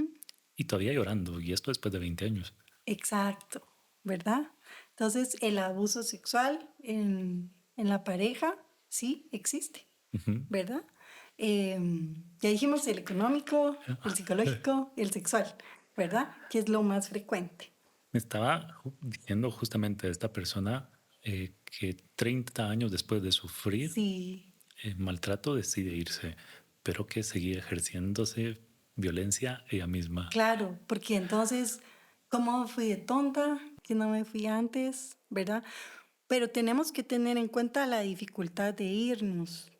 Y todavía llorando, y esto después de 20 años.
Exacto, ¿verdad? Entonces, el abuso sexual en la pareja sí existe,
Ujú.
¿verdad? Ya dijimos el económico, el psicológico, el sexual, ¿verdad? Que es lo más frecuente.
Me estaba diciendo justamente de esta persona que 30 años después de sufrir
Sí,
maltrato decide irse, pero que seguía ejerciéndose violencia ella misma.
claro, porque entonces, ¿cómo fui de tonta? Que no me fui antes, ¿verdad? Pero tenemos que tener en cuenta la dificultad de irnos,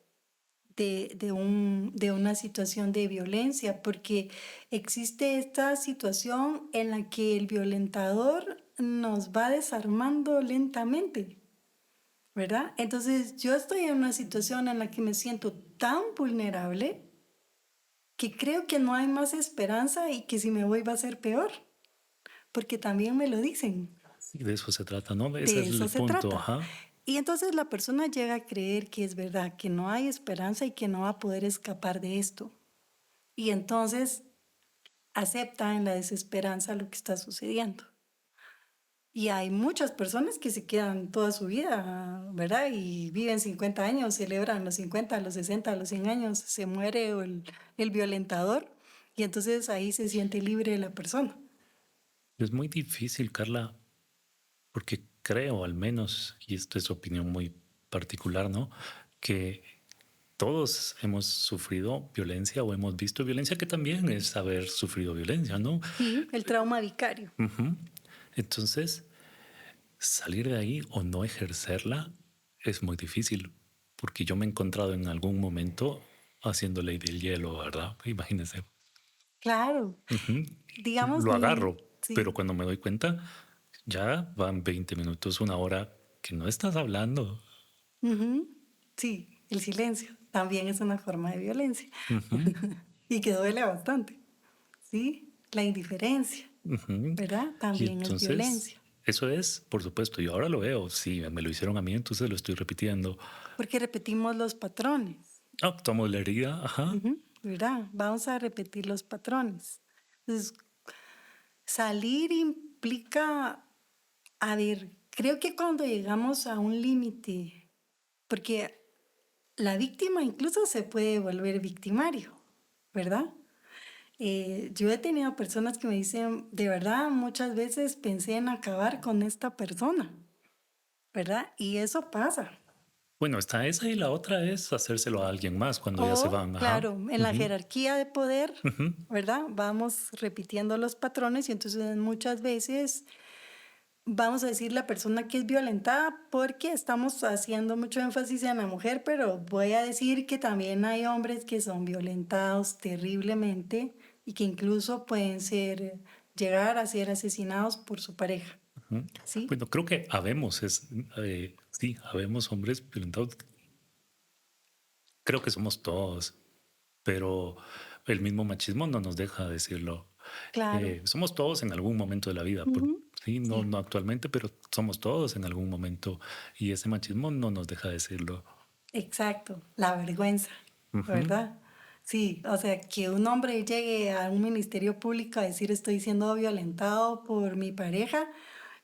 de una situación de violencia, porque existe esta situación en la que el violentador nos va desarmando lentamente, ¿verdad? Entonces yo estoy en una situación en la que me siento tan vulnerable que creo que no hay más esperanza y que si me voy va a ser peor, porque también me lo dicen.
Sí, de eso se trata, ¿no? Ese
De
es
eso
el
se
punto,
trata.
ajá.
Y entonces la persona llega a creer que es verdad, que no hay esperanza y que no va a poder escapar de esto. Y entonces acepta en la desesperanza lo que está sucediendo. Y hay muchas personas que se quedan toda su vida, ¿verdad? Y viven 50 años, celebran los 50, los 60, los 100 años, se muere el violentador y entonces ahí se siente libre la persona.
Es muy difícil, Carla, porque creo al menos, y esto es opinión muy particular, ¿no? Que todos hemos sufrido violencia o hemos visto violencia, que también es haber sufrido violencia, ¿no?
Sí, el trauma vicario.
Ujú. Entonces, salir de ahí o no ejercerla es muy difícil, porque yo me he encontrado en algún momento haciendo ley del hielo, ¿verdad? Imagínense.
Claro,
Ujú.
digamos,
Lo agarro, pero
sí.
cuando me doy cuenta, ya van 20 minutos, una hora que no estás hablando.
Ujú. Sí, el silencio también es una forma de violencia
Ujú,
y que duele bastante. Sí, la indiferencia,
ujú.
¿verdad?
Y
También es
entonces,
violencia,
eso es, por supuesto, yo ahora lo veo, si me lo hicieron a mí, entonces lo estoy repitiendo.
porque repetimos los patrones.
Ah, tomo la herida, ajá.
Ujú, ¿verdad? Vamos a repetir los patrones. Entonces, salir implica, a ver, creo que cuando llegamos a un límite, porque la víctima incluso se puede volver victimario, ¿verdad? Yo he tenido personas que me dicen, de verdad, muchas veces pensé en acabar con esta persona, ¿verdad? Y eso pasa.
Bueno, está esa y la otra es hacérselo a alguien más cuando ya se
O,
van, ajá.
claro, en la
Ujú,
jerarquía de poder,
ujú.
¿verdad? Vamos repitiendo los patrones y entonces muchas veces vamos a decir la persona que es violentada porque estamos haciendo mucho énfasis en la mujer, pero voy a decir que también hay hombres que son violentados terriblemente y que incluso pueden ser, llegar a ser asesinados por su pareja,
Ujú.
¿sí?
Bueno, creo que habemos, sí, habemos hombres violentados. Creo que somos todos, pero el mismo machismo no nos deja decirlo.
Claro.
Somos todos en algún momento de la vida,
Ujú.
sí, no,
Sí,
no actualmente, pero somos todos en algún momento y ese machismo no nos deja decirlo.
exacto, la vergüenza,
Ujú.
¿verdad? Sí, o sea, que un hombre llegue a un ministerio público a decir estoy siendo violentado por mi pareja,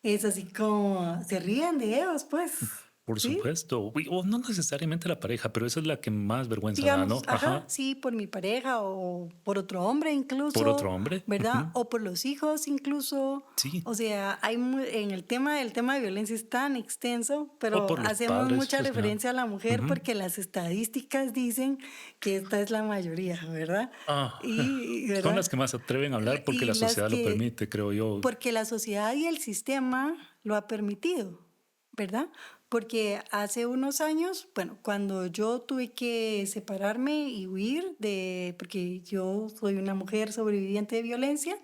es así como se ríen de ellos, pues,
Por
¿sí?
supuesto. Uy, o no necesariamente la pareja, pero esa es la que más vergüenza da,
Digamos,
¿no?
ajá,
Ajá.
sí, por mi pareja o por otro hombre
Por
incluso,
otro hombre.
¿verdad?
Ujú.
O por los hijos incluso.
Sí.
O sea, en el tema de violencia es tan extenso,
O
pero
por los
hacemos
padres,
mucha
o sea.
referencia a la mujer
Ujú.
porque las estadísticas dicen que esta es la mayoría, ¿verdad?
Ah, son
¿Verdad?
las que más se atreven a hablar porque
Y
la
las
sociedad lo
que
permite, creo yo.
porque la sociedad y el sistema lo ha permitido, ¿verdad? Porque hace unos años, bueno, cuando yo tuve que separarme y huir porque yo soy una mujer sobreviviente de violencia,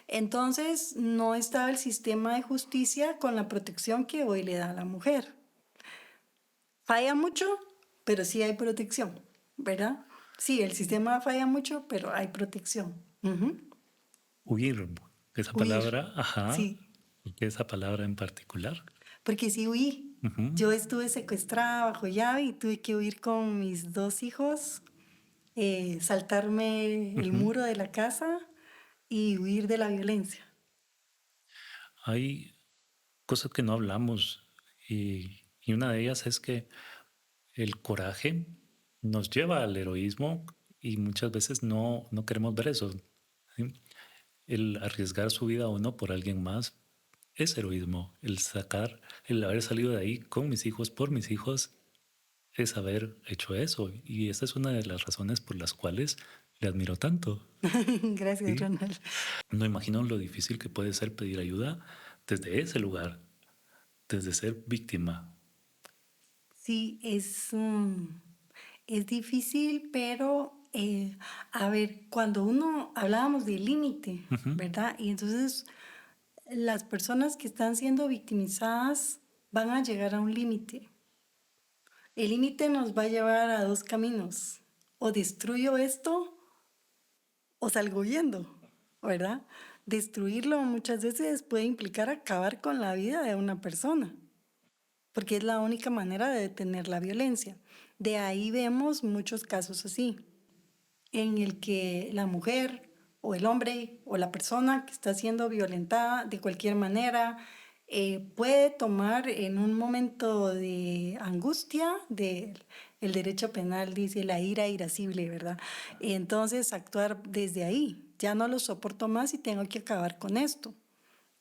entonces no estaba el sistema de justicia con la protección que hoy le da a la mujer. Falla mucho, pero sí hay protección, ¿verdad? Sí, el sistema falla mucho, pero hay protección. Ujú.
Huir, esa
Huir,
palabra, ajá,
sí.
esa palabra en particular.
Porque sí huí.
Ujú,
Yo estuve secuestrada bajo llave y tuve que huir con mis dos hijos, saltarme el
ujú.
muro de la casa y huir de la violencia.
Hay cosas que no hablamos y una de ellas es que el coraje nos lleva al heroísmo y muchas veces no queremos ver eso. ¿Sí? El arriesgar su vida a uno por alguien más es heroísmo. El haber salido de ahí con mis hijos, por mis hijos, es haber hecho eso. Y esa es una de las razones por las cuales le admiro tanto.
Gracias,
¿Sí?
Ronald.
No imagino lo difícil que puede ser pedir ayuda desde ese lugar, desde ser víctima.
Sí, es difícil, pero a ver, cuando uno hablábamos de límite,
Ujú.
¿verdad? Y entonces las personas que están siendo victimizadas van a llegar a un límite. El límite nos va a llevar a dos caminos. O destruyo esto o salgo huyendo, ¿verdad? Destruirlo muchas veces puede implicar acabar con la vida de una persona, porque es la única manera de detener la violencia. De ahí vemos muchos casos así, en el que la mujer o el hombre o la persona que está siendo violentada de cualquier manera puede tomar en un momento de angustia, el derecho penal dice la ira irascible, ¿verdad? Entonces actuar desde ahí, ya no lo soporto más y tengo que acabar con esto.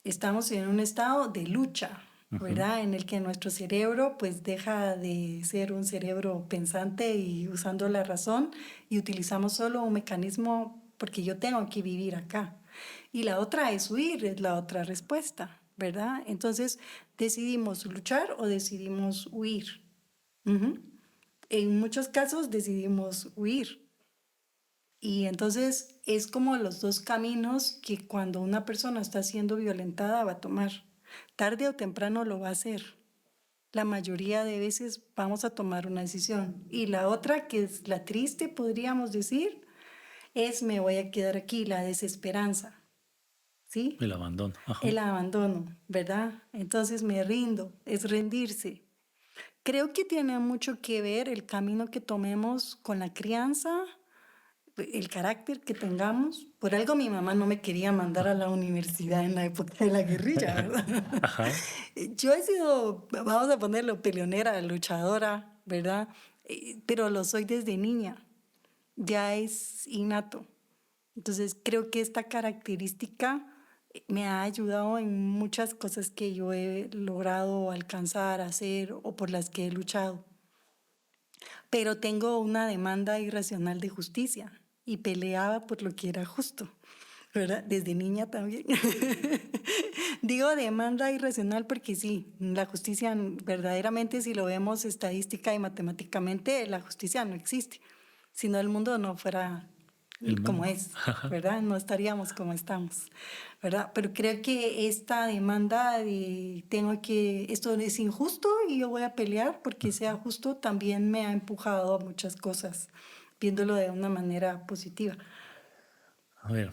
Estamos en un estado de lucha,
Ujú.
¿verdad? En el que nuestro cerebro pues deja de ser un cerebro pensante y usando la razón y utilizamos solo un mecanismo porque yo tengo que vivir acá. Y la otra es huir, es la otra respuesta, ¿verdad? Entonces decidimos luchar o decidimos huir. Ujú. En muchos casos decidimos huir. Y entonces es como los dos caminos que cuando una persona está siendo violentada va a tomar. Tarde o temprano lo va a hacer. La mayoría de veces vamos a tomar una decisión. Y la otra, que es la triste, podríamos decir, es me voy a quedar aquí, la desesperanza, ¿sí?
El abandono. Ajá.
El abandono, ¿verdad? Entonces me rindo, es rendirse. Creo que tiene mucho que ver el camino que tomemos con la crianza, el carácter que tengamos. Por algo mi mamá no me quería mandar a la universidad en la época de la guerrilla, ¿verdad?
Ajá.
Yo he sido, vamos a ponerlo, peleonera, luchadora, ¿verdad? Pero lo soy desde niña, ya es innato. Entonces creo que esta característica me ha ayudado en muchas cosas que yo he logrado alcanzar, hacer o por las que he luchado. Pero tengo una demanda irracional de justicia y peleaba por lo que era justo, ¿verdad? Desde niña también. Digo demanda irracional porque sí, la justicia verdaderamente, si lo vemos estadística y matemáticamente, la justicia no existe. Si no, el mundo no fuera
El
como
mundo.
es,
Ajá.
¿verdad? No estaríamos como estamos, ¿verdad? Pero creo que esta demanda de esto es injusto y yo voy a pelear porque sea justo, también me ha empujado a muchas cosas, viéndolo de una manera positiva.
A ver,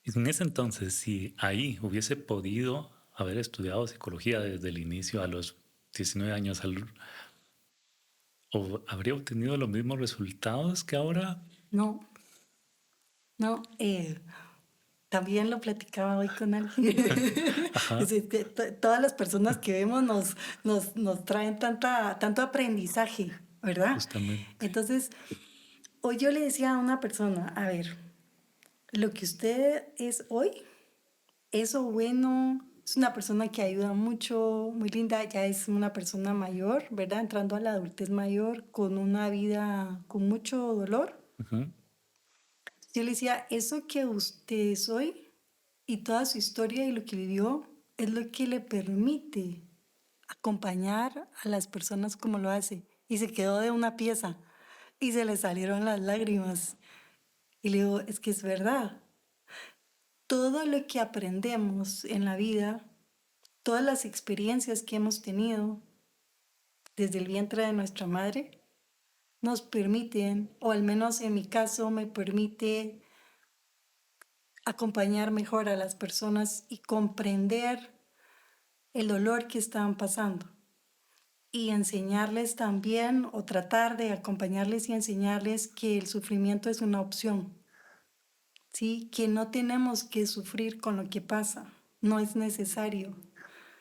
en ese entonces, si ahí hubiese podido haber estudiado psicología desde el inicio a los 19 años, o habría obtenido los mismos resultados que ahora.
No, no, También lo platicaba hoy con alguien.
Ajá,
Dice que todas las personas que vemos nos traen tanto aprendizaje, ¿verdad?
justamente.
Entonces, hoy yo le decía a una persona, a ver, lo que usted es hoy, eso bueno, es una persona que ayuda mucho, muy linda, ya es una persona mayor, ¿verdad? Entrando a la adultez mayor con una vida con mucho dolor.
Ujú.
Yo le decía, eso que usted es hoy y toda su historia y lo que vivió es lo que le permite acompañar a las personas como lo hace. Y se quedó de una pieza y se le salieron las lágrimas. Y le digo, es que es verdad. Todo lo que aprendemos en la vida, todas las experiencias que hemos tenido desde el vientre de nuestra madre, nos permiten, o al menos en mi caso me permite acompañar mejor a las personas y comprender el dolor que estaban pasando y enseñarles también o tratar de acompañarles y enseñarles que el sufrimiento es una opción, ¿sí? Que no tenemos que sufrir con lo que pasa, no es necesario.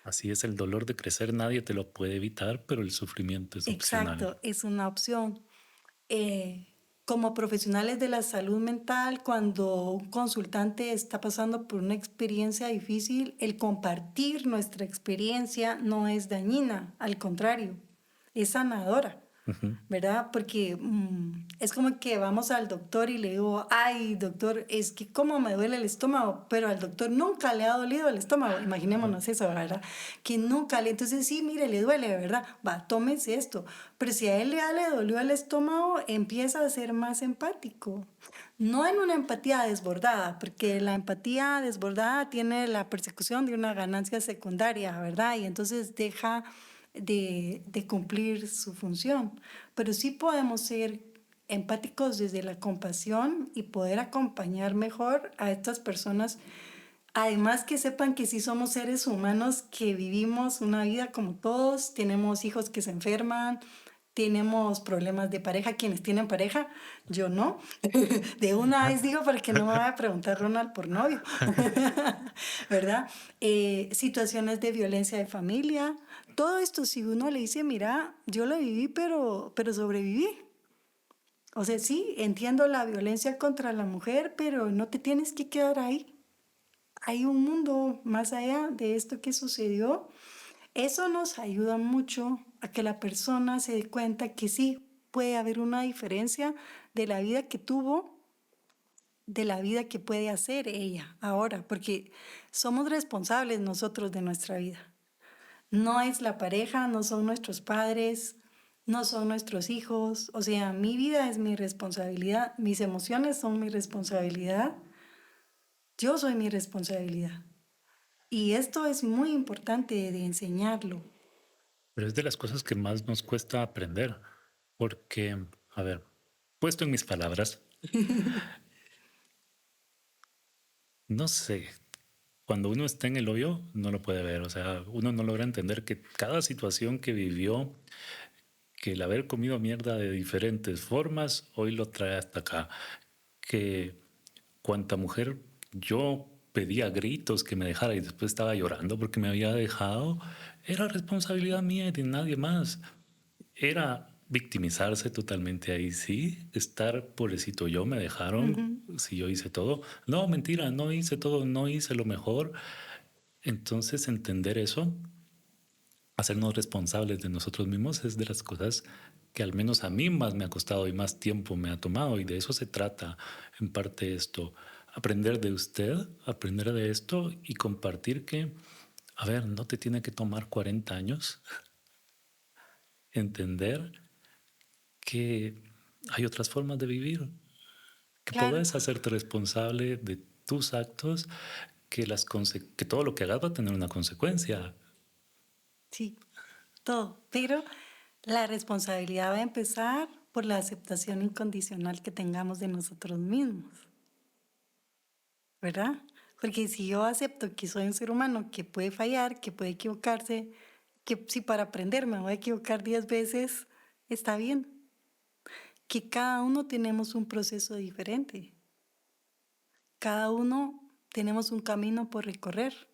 Así es, el dolor de crecer nadie te lo puede evitar, pero el sufrimiento es opcional.
Exacto, es una opción. eh, Como profesionales de la salud mental, cuando un consultante está pasando por una experiencia difícil, el compartir nuestra experiencia no es dañina, al contrario, es sanadora.
Ujú.
¿Verdad? Porque es como que vamos al doctor y le digo, ay, doctor, es que cómo me duele el estómago, pero al doctor nunca le ha dolido el estómago, imaginémonos eso, ¿verdad? Que nunca le, entonces sí, mire, le duele, ¿verdad? Va, tómese esto, pero si a él ya le dolió el estómago, empieza a ser más empático. No en una empatía desbordada, porque la empatía desbordada tiene la persecución de una ganancia secundaria, ¿verdad? Y entonces deja de cumplir su función. Pero sí podemos ser empáticos desde la compasión y poder acompañar mejor a estas personas. Además que sepan que sí somos seres humanos que vivimos una vida como todos, tenemos hijos que se enferman, tenemos problemas de pareja, quienes tienen pareja, yo no. De una vez digo para que no me vaya a preguntar Ronald por novio, ¿verdad? Situaciones de violencia de familia, todo esto si uno le dice, mira, yo lo viví, pero sobreviví. O sea, sí, entiendo la violencia contra la mujer, pero no te tienes que quedar ahí. Hay un mundo más allá de esto que sucedió. Eso nos ayuda mucho a que la persona se dé cuenta que sí puede haber una diferencia de la vida que tuvo, de la vida que puede hacer ella ahora, porque somos responsables nosotros de nuestra vida. No es la pareja, no son nuestros padres, no son nuestros hijos. O sea, mi vida es mi responsabilidad, mis emociones son mi responsabilidad, yo soy mi responsabilidad. Y esto es muy importante de enseñarlo.
Pero es de las cosas que más nos cuesta aprender, porque, a ver, puesto en mis palabras, no sé, cuando uno está en el hoyo no lo puede ver, o sea, uno no logra entender que cada situación que vivió, que el haber comido mierda de diferentes formas, hoy lo trae hasta acá, que cuanta mujer yo pedía a gritos que me dejara y después estaba llorando porque me había dejado, era responsabilidad mía y de nadie más. Era victimizarse totalmente ahí, sí, estar pobrecito, yo me dejaron,
Ujú.
si yo hice todo. No, mentira, no hice todo, no hice lo mejor. Entonces, entender eso, hacernos responsables de nosotros mismos, es de las cosas que al menos a mí más me ha costado y más tiempo me ha tomado. Y de eso se trata en parte esto. Aprender de usted, aprender de esto y compartir que, a ver, no te tiene que tomar 40 años entender que hay otras formas de vivir, que
Claro,
puedes hacerte responsable de tus actos, que, que todo lo que hagas va a tener una consecuencia.
sí, todo. Pero la responsabilidad va a empezar por la aceptación incondicional que tengamos de nosotros mismos, ¿verdad? Porque si yo acepto que soy un ser humano que puede fallar, que puede equivocarse, que si para aprender me voy a equivocar 10 veces, está bien. Que cada uno tenemos un proceso diferente. Cada uno tenemos un camino por recorrer.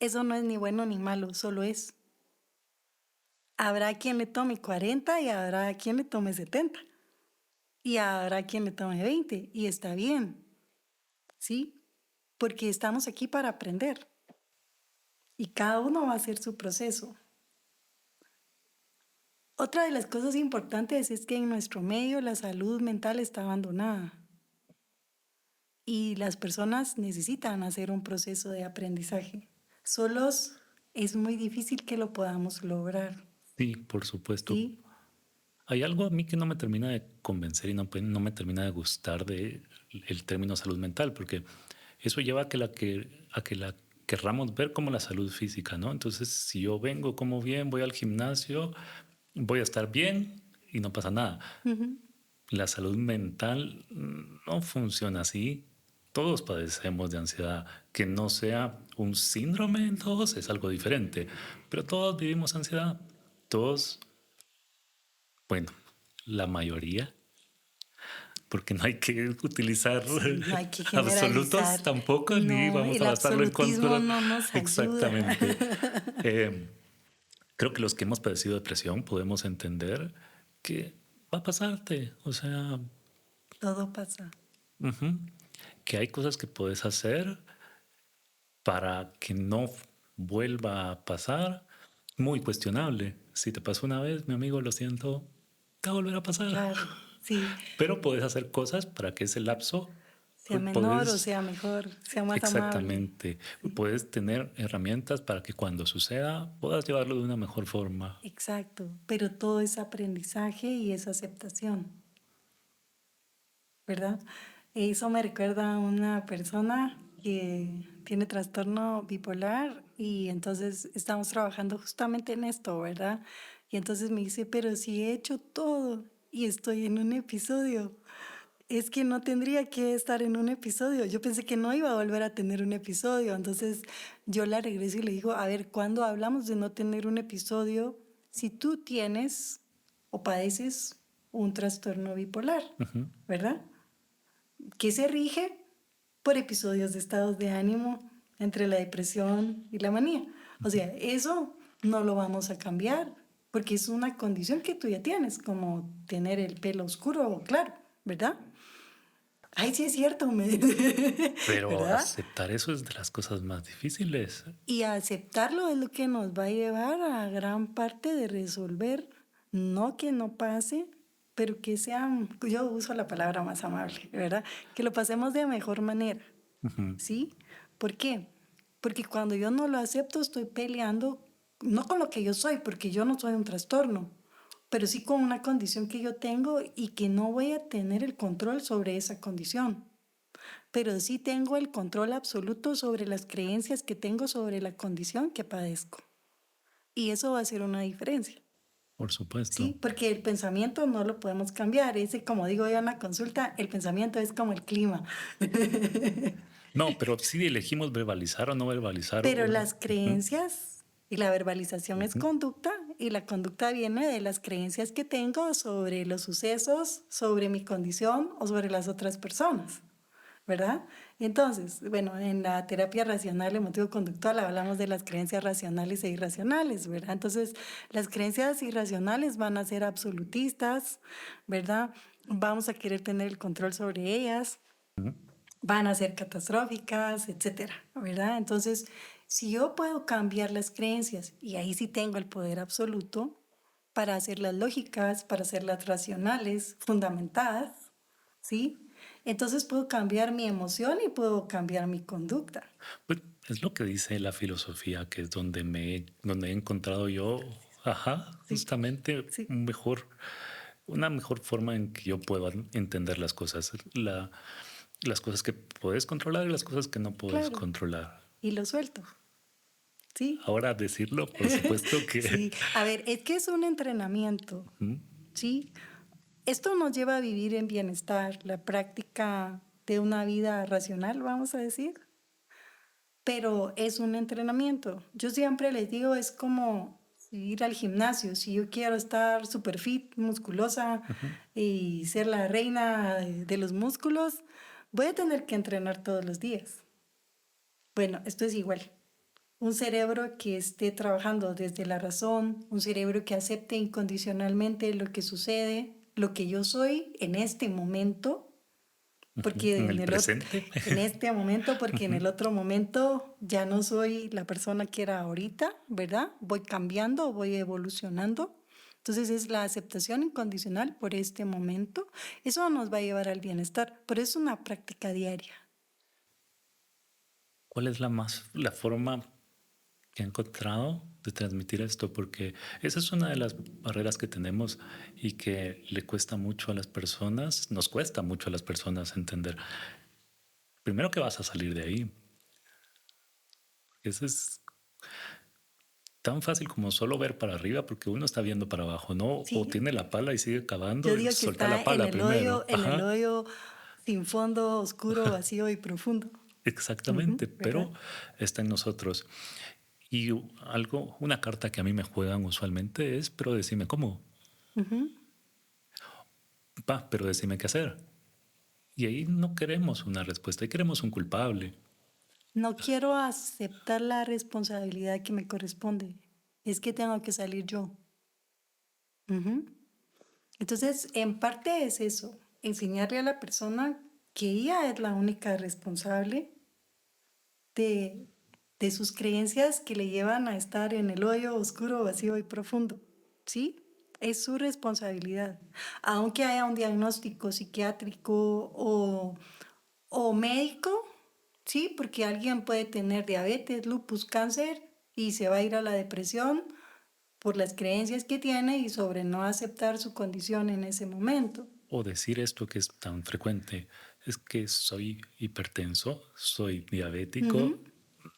Eso no es ni bueno ni malo, solo es. Habrá quien le tome 40 y habrá quien le tome 70. Y habrá quien le tome 20 y está bien, ¿sí? Porque estamos aquí para aprender y cada uno va a hacer su proceso. Otra de las cosas importantes es que en nuestro medio la salud mental está abandonada y las personas necesitan hacer un proceso de aprendizaje. Solos es muy difícil que lo podamos lograr,
Sí, por supuesto.
¿sí?
Hay algo a mí que no me termina de convencer y no me termina de gustar de el término salud mental, porque eso lleva a que la querramos ver como la salud física, ¿no? Entonces, si yo vengo, como bien, voy al gimnasio, voy a estar bien y no pasa nada.
Ujú.
La salud mental no funciona así. Todos padecemos de ansiedad. Que no sea un síndrome en todos es algo diferente, pero todos vivimos ansiedad. Todos, bueno, la mayoría, porque no hay que utilizar
Sí, no hay que
absolutos
generalizar.
tampoco, ni
No,
vamos
el
a basarlo en
absolutismo
control.
no nos ayuda.
Exactamente. Eh, Creo que los que hemos padecido depresión podemos entender que va a pasarte. O sea,
Todo pasa.
ujú, que hay cosas que puedes hacer para que no vuelva a pasar. Muy cuestionable. Si te pasó una vez, mi amigo, lo siento, te va a volver a pasar.
Claro, sí.
Pero puedes hacer cosas para que ese lapso,
Sea menor o
puedes,
sea mejor, sea más amable.
exactamente,
Sí,
puedes tener herramientas para que cuando suceda puedas llevarlo de una mejor forma.
exacto. Pero todo es aprendizaje y es aceptación, ¿verdad? Eso me recuerda a una persona que tiene trastorno bipolar y entonces estamos trabajando justamente en esto, ¿verdad? Y entonces me dice, pero si he hecho todo y estoy en un episodio, es que no tendría que estar en un episodio. Yo pensé que no iba a volver a tener un episodio. Entonces yo la regreso y le digo, a ver, cuando hablamos de no tener un episodio, si tú tienes o padeces un trastorno bipolar,
Ujú.
¿verdad? Que se rige por episodios de estados de ánimo entre la depresión y la manía. O sea, eso no lo vamos a cambiar porque es una condición que tú ya tienes, como tener el pelo oscuro o claro, ¿verdad? Ay, sí es cierto,
Pero
¿verdad?
aceptar eso es de las cosas más difíciles.
Y aceptarlo es lo que nos va a llevar a gran parte de resolver, no que no pase, pero que sean, yo uso la palabra más amable, ¿verdad? Que lo pasemos de mejor manera,
Ujú.
¿sí? ¿Por qué? Porque cuando yo no lo acepto estoy peleando, no con lo que yo soy, porque yo no soy un trastorno, pero sí con una condición que yo tengo y que no voy a tener el control sobre esa condición. Pero sí tengo el control absoluto sobre las creencias que tengo sobre la condición que padezco. Y eso va a ser una diferencia,
Por supuesto.
¿sí? Porque el pensamiento no lo podemos cambiar. Ese, como digo yo en la consulta, el pensamiento es como el clima.
No, pero sí elegimos verbalizar o no verbalizar.
Pero
Ujú,
las creencias y la verbalización es
ujú.
conducta y la conducta viene de las creencias que tengo sobre los sucesos, sobre mi condición o sobre las otras personas. ¿Verdad? Entonces, bueno, en la terapia racional emotivo-conductual hablamos de las creencias racionales e irracionales, ¿verdad? Entonces, las creencias irracionales van a ser absolutistas, ¿verdad? Vamos a querer tener el control sobre ellas, van a ser catastróficas, etcétera, ¿verdad? Entonces, si yo puedo cambiar las creencias, y ahí sí tengo el poder absoluto, para hacerlas lógicas, para hacerlas racionales, fundamentadas, ¿sí? Entonces puedo cambiar mi emoción y puedo cambiar mi conducta.
Pues es lo que dice la filosofía, que es donde he encontrado yo, ajá,
Sí,
justamente
sí,
una mejor forma en que yo puedo entender las cosas, las cosas que puedes controlar y las cosas que no puedes
claro.
controlar.
Y lo suelto, ¿sí?
Ahora decirlo, por supuesto que
Sí, a ver, es que es un entrenamiento,
ujú,
¿sí? Esto nos lleva a vivir en bienestar, la práctica de una vida racional, vamos a decir, pero es un entrenamiento. Yo siempre les digo, es como ir al gimnasio. Si yo quiero estar super fit, musculosa
ujú,
y ser la reina de los músculos, voy a tener que entrenar todos los días. Bueno, esto es igual. Un cerebro que esté trabajando desde la razón, un cerebro que acepte incondicionalmente lo que sucede, lo que yo soy en este momento,
Ujú.
porque
En el presente.
en este momento, porque en
Ujú.
el otro momento ya no soy la persona que era ahorita, ¿verdad? Voy cambiando, voy evolucionando. Entonces es la aceptación incondicional por este momento. Eso nos va a llevar al bienestar, pero es una práctica diaria.
¿Cuál es la forma que ha encontrado de transmitir esto? Porque esa es una de las barreras que tenemos y que le cuesta mucho a las personas, nos cuesta mucho a las personas entender. Primero que vas a salir de ahí. Eso es tan fácil como solo ver para arriba porque uno está viendo para abajo, ¿no? O
Sí,
tiene la pala y sigue
yo
cavando y
digo que
suelta la
está
pala primero.
en el
Ajá,
hoyo sin fondo, oscuro, vacío y profundo.
exactamente,
Ujú, ¿verdad?
pero está en nosotros. Y una carta que a mí me juegan usualmente es, pero decime cómo,
Ujú.
va, pero decime qué hacer. Y ahí no queremos una respuesta, ahí queremos un culpable.
No quiero aceptar la responsabilidad que me corresponde. Es que tengo que salir yo. Ujú. Entonces, en parte es eso, enseñarle a la persona que ella es la única responsable de, de sus creencias que le llevan a estar en el hoyo oscuro, vacío y profundo. ¿Sí? Es su responsabilidad. Aunque haya un diagnóstico psiquiátrico o médico, ¿sí? Porque alguien puede tener diabetes, lupus, cáncer y se va a ir a la depresión por las creencias que tiene y sobre no aceptar su condición en ese momento.
O decir esto que es tan frecuente, es que soy hipertenso, soy diabético.
Ujú.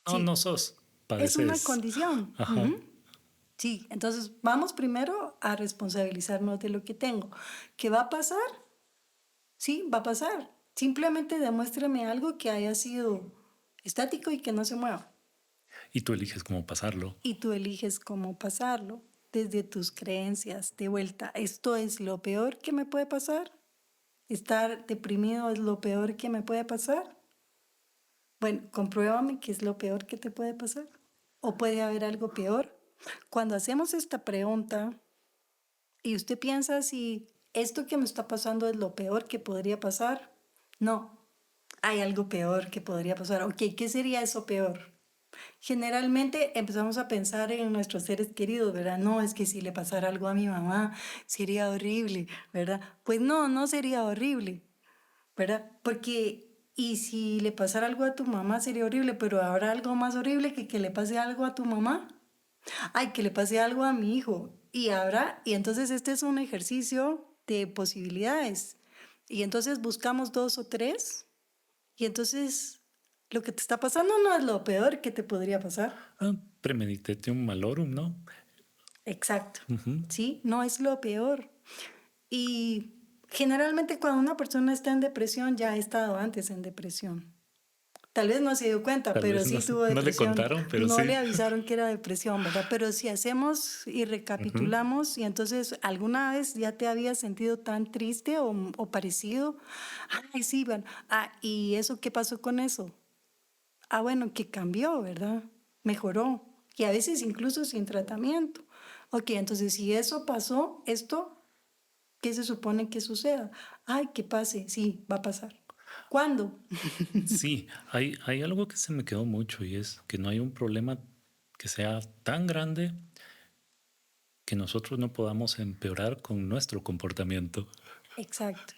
No,
Sí,
no sos,
es una
padeces.
condición.
Ajá.
Ujú. Sí, entonces vamos primero a responsabilizarnos de lo que tengo. ¿Qué va a pasar? Sí, va a pasar. Simplemente demuéstrame algo que haya sido estático y que no se mueva.
Y tú eliges cómo pasarlo.
Y tú eliges cómo pasarlo desde tus creencias de vuelta. ¿Esto es lo peor que me puede pasar? ¿Estar deprimido es lo peor que me puede pasar? Bueno, compruébame qué es lo peor que te puede pasar. ¿O puede haber algo peor? Cuando hacemos esta pregunta y usted piensa si esto que me está pasando es lo peor que podría pasar, no, hay algo peor que podría pasar. Ok, ¿qué sería eso peor? Generalmente empezamos a pensar en nuestros seres queridos, ¿verdad? No, es que si le pasara algo a mi mamá sería horrible, ¿verdad? Pues no, no sería horrible, ¿verdad? Porque, y si le pasara algo a tu mamá sería horrible, pero habrá algo más horrible que le pase algo a tu mamá. Ay, que le pase algo a mi hijo. Y habrá, y entonces este es un ejercicio de posibilidades. Y entonces buscamos dos o tres, y entonces lo que te está pasando no es lo peor que te podría pasar.
Ah, premeditate malorum, ¿no?
Exacto.
Ujú.
Sí, no es lo peor. Y generalmente cuando una persona está en depresión, ya ha estado antes en depresión. Tal vez no se dio cuenta,
Tal
pero
vez no,
sí tuvo
no le
depresión.
contaron, pero
No le
sí.
avisaron que era depresión, ¿verdad? Pero si hacemos y
Ujú.
recapitulamos, y entonces alguna vez ya te habías sentido tan triste o parecido, ay, sí, bueno, ¿y eso qué pasó con eso? Ah, bueno, que cambió, ¿verdad? Mejoró. Y a veces incluso sin tratamiento. Ok, entonces si eso pasó, esto, ¿qué se supone que suceda? Ay, que pase, sí, va a pasar. ¿Cuándo?
Sí, hay algo que se me quedó mucho y es que no hay un problema que sea tan grande que nosotros no podamos empeorar con nuestro comportamiento.
Exacto.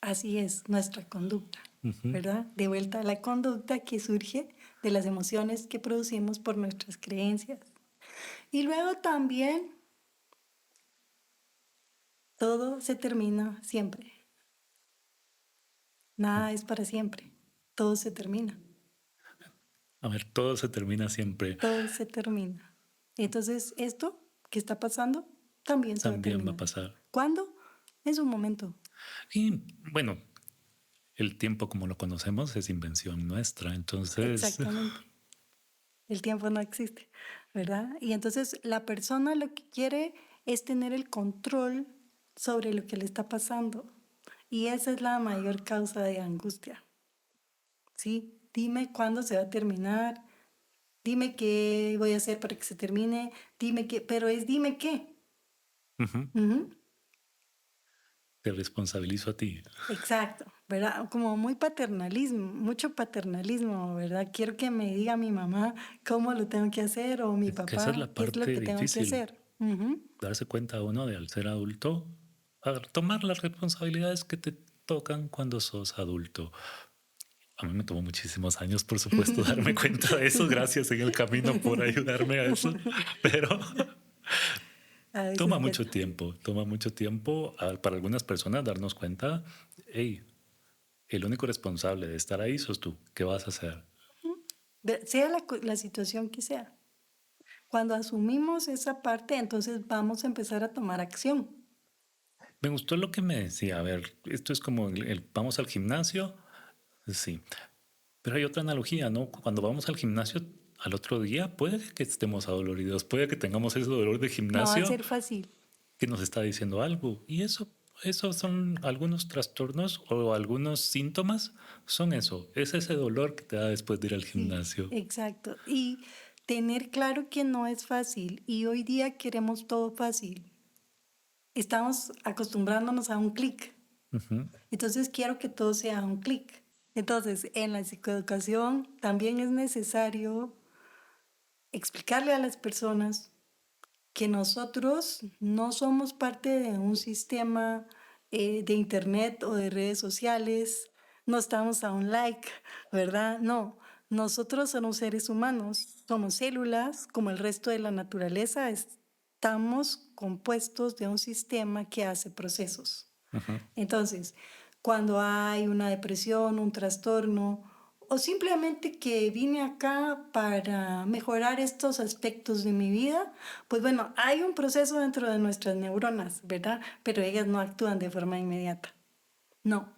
Así es nuestra conducta,
Ujú.
¿verdad? De vuelta a la conducta que surge de las emociones que producimos por nuestras creencias. Y luego también todo se termina siempre. Nada es para siempre. Todo se termina.
A ver, todo se termina siempre.
Todo se termina. Entonces, esto que está pasando también se va a
También va a
terminar.
pasar.
¿Cuándo? En su momento.
Y bueno, el tiempo como lo conocemos es invención nuestra, entonces
Exactamente. El tiempo no existe, ¿verdad? Y entonces la persona lo que quiere es tener el control sobre lo que le está pasando. Y esa es la mayor causa de angustia, ¿sí? dime cuándo se va a terminar, dime qué voy a hacer para que se termine, dime qué, pero es dime qué.
Ujú.
Ujú.
Te responsabilizo a ti.
Exacto, ¿verdad? Como muy paternalismo, mucho paternalismo, ¿verdad? Quiero que me diga mi mamá cómo lo tengo que hacer o mi
Es que esa es
papá
la
qué es lo
parte
que tengo que
difícil,
hacer. Ujú.
darse cuenta uno de al ser adulto, a tomar las responsabilidades que te tocan cuando sos adulto. A mí me tomó muchísimos años, por supuesto, darme cuenta de eso. Gracias en el camino por ayudarme a eso. Pero
A veces cuesta.
toma mucho tiempo para algunas personas darnos cuenta, hey, el único responsable de estar ahí sos tú. ¿Qué vas a hacer?
Sea la situación que sea. Cuando asumimos esa parte, entonces vamos a empezar a tomar acción.
Me gustó lo que me decía. A ver, esto es como vamos al gimnasio. Sí, pero hay otra analogía, ¿no? Cuando vamos al gimnasio al otro día, puede que estemos adoloridos, puede que tengamos ese dolor de
No va a
gimnasio
ser fácil.
que nos está diciendo algo. Y eso son algunos trastornos o algunos síntomas. Son eso, es ese dolor que te da después de ir al
Sí,
gimnasio.
exacto. Y tener claro que no es fácil. Y hoy día queremos todo fácil. Estamos acostumbrándonos a un clic.
Ujú.
Entonces quiero que todo sea un clic. Entonces, en la psicoeducación también es necesario explicarle a las personas que nosotros no somos parte de un sistema de internet o de redes sociales, no estamos a un like, ¿verdad? No, nosotros somos seres humanos, somos células como el resto de la naturaleza, estamos compuestos de un sistema que hace procesos.
Ujú.
Entonces, cuando hay una depresión, un trastorno, o simplemente que vine acá para mejorar estos aspectos de mi vida, pues bueno, hay un proceso dentro de nuestras neuronas, ¿verdad? Pero ellas no actúan de forma inmediata. No.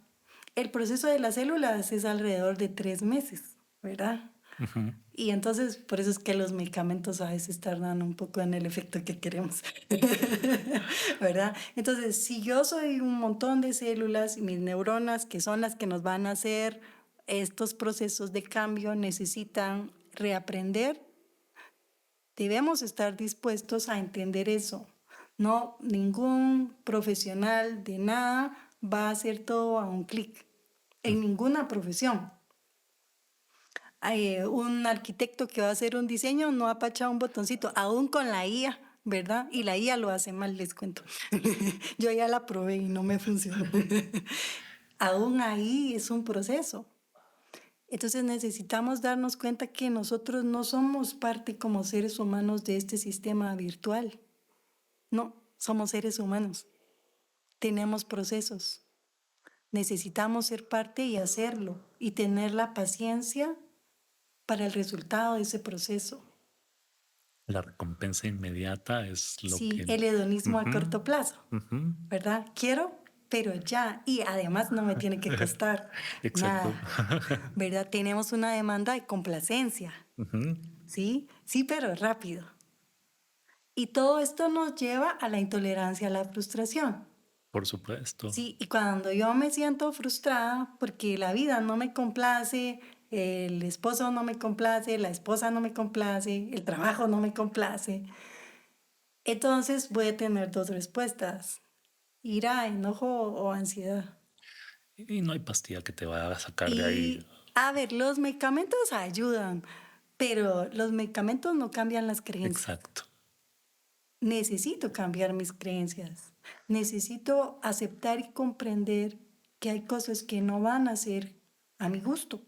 El proceso de las células es alrededor de 3 meses, ¿verdad?
Ujú.
Y entonces, por eso es que los medicamentos a veces tardan un poco en el efecto que queremos, ¿verdad? Entonces, si yo soy un montón de células y mis neuronas, que son las que nos van a hacer estos procesos de cambio, necesitan reaprender, debemos estar dispuestos a entender eso. No, ningún profesional de nada va a hacer todo a un clic, en ninguna profesión. Un arquitecto que va a hacer un diseño no apacha un botoncito, aún con la IA, ¿verdad? Y la IA lo hace mal, les cuento. Yo ya la probé y no me funcionó. Aún ahí es un proceso. Entonces necesitamos darnos cuenta que nosotros no somos parte como seres humanos de este sistema virtual. No, somos seres humanos. Tenemos procesos. Necesitamos ser parte y hacerlo y tener la paciencia para el resultado de ese proceso.
La recompensa inmediata es lo
Sí,
que...
el hedonismo a
Ujú.
corto plazo,
Ujú.
¿verdad? Quiero, pero ya. Y además no me tiene que costar
Exacto.
nada, ¿verdad? Tenemos una demanda de complacencia,
Ujú.
¿sí? Sí, pero rápido. Y todo esto nos lleva a la intolerancia a la frustración.
Por supuesto.
Sí, y cuando yo me siento frustrada porque la vida no me complace, el esposo no me complace, la esposa no me complace, el trabajo no me complace, entonces voy a tener dos respuestas: ira, enojo o ansiedad.
Y no hay pastilla que te vaya a sacar de ahí.
Y a ver, los medicamentos ayudan, pero los medicamentos no cambian las creencias.
Exacto.
Necesito cambiar mis creencias. Necesito aceptar y comprender que hay cosas que no van a ser a mi gusto.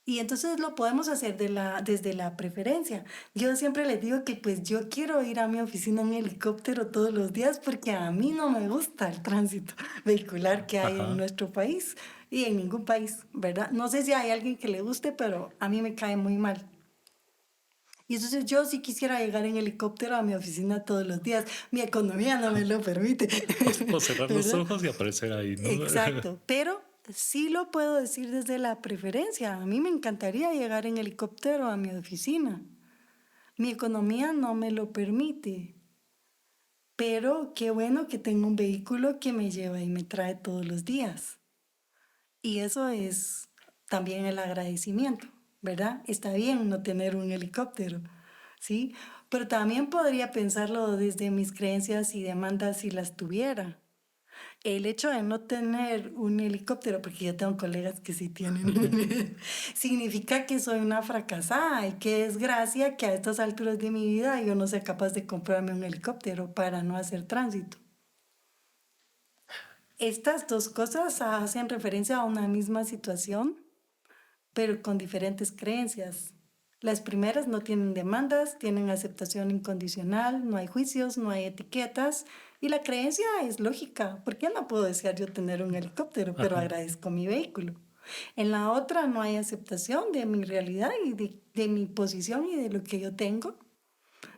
Y entonces lo podemos hacer desde la preferencia. Yo siempre les digo que pues yo quiero ir a mi oficina en helicóptero todos los días porque a mí no me gusta el tránsito vehicular que hay en
Ajá.
nuestro país y en ningún país, ¿verdad? No sé si hay alguien que le guste, pero a mí me cae muy mal. Y entonces yo sí quisiera llegar en helicóptero a mi oficina todos los días. Mi economía no me lo permite,
O cerrar los
¿verdad?
ojos y aparecer ahí, ¿no?
Exacto, pero sí lo puedo decir desde la preferencia. A mí me encantaría llegar en helicóptero a mi oficina. Mi economía no me lo permite, pero qué bueno que tengo un vehículo que me lleva y me trae todos los días. Y eso es también el agradecimiento, ¿verdad? Está bien no tener un helicóptero, ¿sí? Pero también podría pensarlo desde mis creencias y demandas si las tuviera. El hecho de no tener un helicóptero, porque yo tengo colegas que sí tienen, significa que soy una fracasada y qué desgracia que a estas alturas de mi vida yo no sea capaz de comprarme un helicóptero para no hacer tránsito. Estas dos cosas hacen referencia a una misma situación, pero con diferentes creencias. Las primeras no tienen demandas, tienen aceptación incondicional, no hay juicios, no hay etiquetas y la creencia es lógica. ¿Por qué no puedo desear yo tener un helicóptero, pero
Ajá.
agradezco mi vehículo? En la otra no hay aceptación de mi realidad y de mi posición y de lo que yo tengo.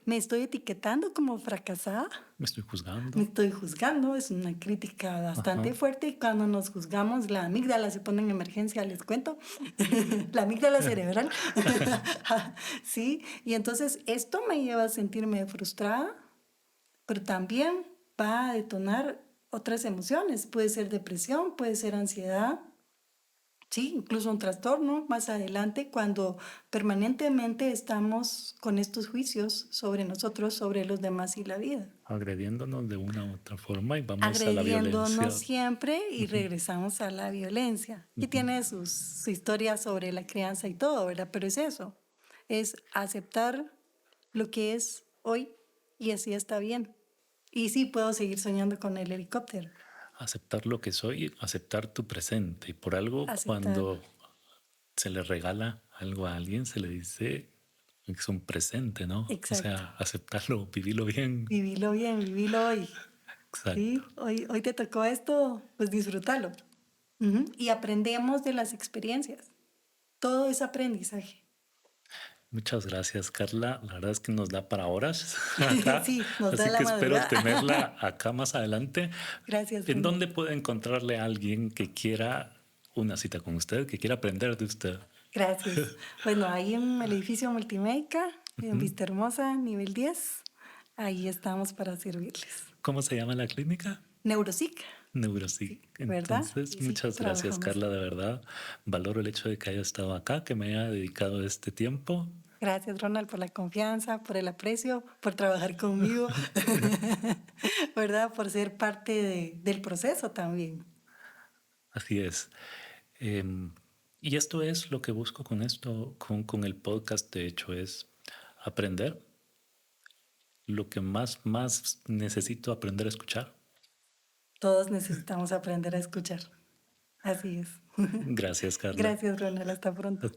Me estoy etiquetando como fracasada.
Me estoy
Me
juzgando.
estoy juzgando, es una crítica bastante
Ajá.
fuerte y cuando nos juzgamos la amígdala se pone en emergencia, les cuento, la amígdala cerebral, ¿sí? Y entonces esto me lleva a sentirme frustrada, pero también va a detonar otras emociones, puede ser depresión, puede ser ansiedad, sí, incluso un trastorno más adelante cuando permanentemente estamos con estos juicios sobre nosotros, sobre los demás y la vida.
Agrediéndonos de una u otra forma y vamos a la
Agrediéndonos
violencia.
siempre y
Ujú,
regresamos a la violencia. Y
ujú.
tiene su historia sobre la crianza y todo, ¿verdad? Pero es eso, es aceptar lo que es hoy y así está bien. Y sí puedo seguir soñando con el helicóptero,
Aceptar lo que soy, aceptar tu presente. Y por algo,
aceptar,
cuando se le regala algo a alguien, se le dice que es un presente, ¿no? O
exacto,
sea, aceptarlo, vivirlo bien.
vivirlo bien, vivirlo hoy.
Exacto.
Sí, hoy te tocó esto, pues disfrútalo. Ujú. Y aprendemos de las experiencias. Todo es aprendizaje.
Muchas gracias, Carla. La verdad es que nos da para horas acá,
Sí, nos da
así
la
que espero
madrugada.
tenerla acá más adelante.
Gracias,
¿En
Ronald.
dónde puede encontrarle a alguien que quiera una cita con usted, que quiera aprender de usted?
Gracias. Bueno, ahí en el edificio Multimédica, en
Ujú.
Vista Hermosa, nivel 10, ahí estamos para servirles.
¿Cómo se llama la clínica?
Neuropsic,
Neuropsic.
sí, ¿verdad?
Entonces,
Y sí,
muchas gracias,
trabajamos.
Carla, de verdad. Valoro el hecho de que haya estado acá, que me haya dedicado este tiempo.
Gracias, Ronald, por la confianza, por el aprecio, por trabajar conmigo, ¿verdad? Por ser parte del proceso también.
Así es. Em, y esto es lo que busco con esto, con el podcast, de hecho, es aprender lo que más necesito aprender a escuchar.
Todos necesitamos aprender a escuchar. Así es.
Gracias, Carla.
Gracias, Ronald. Hasta pronto.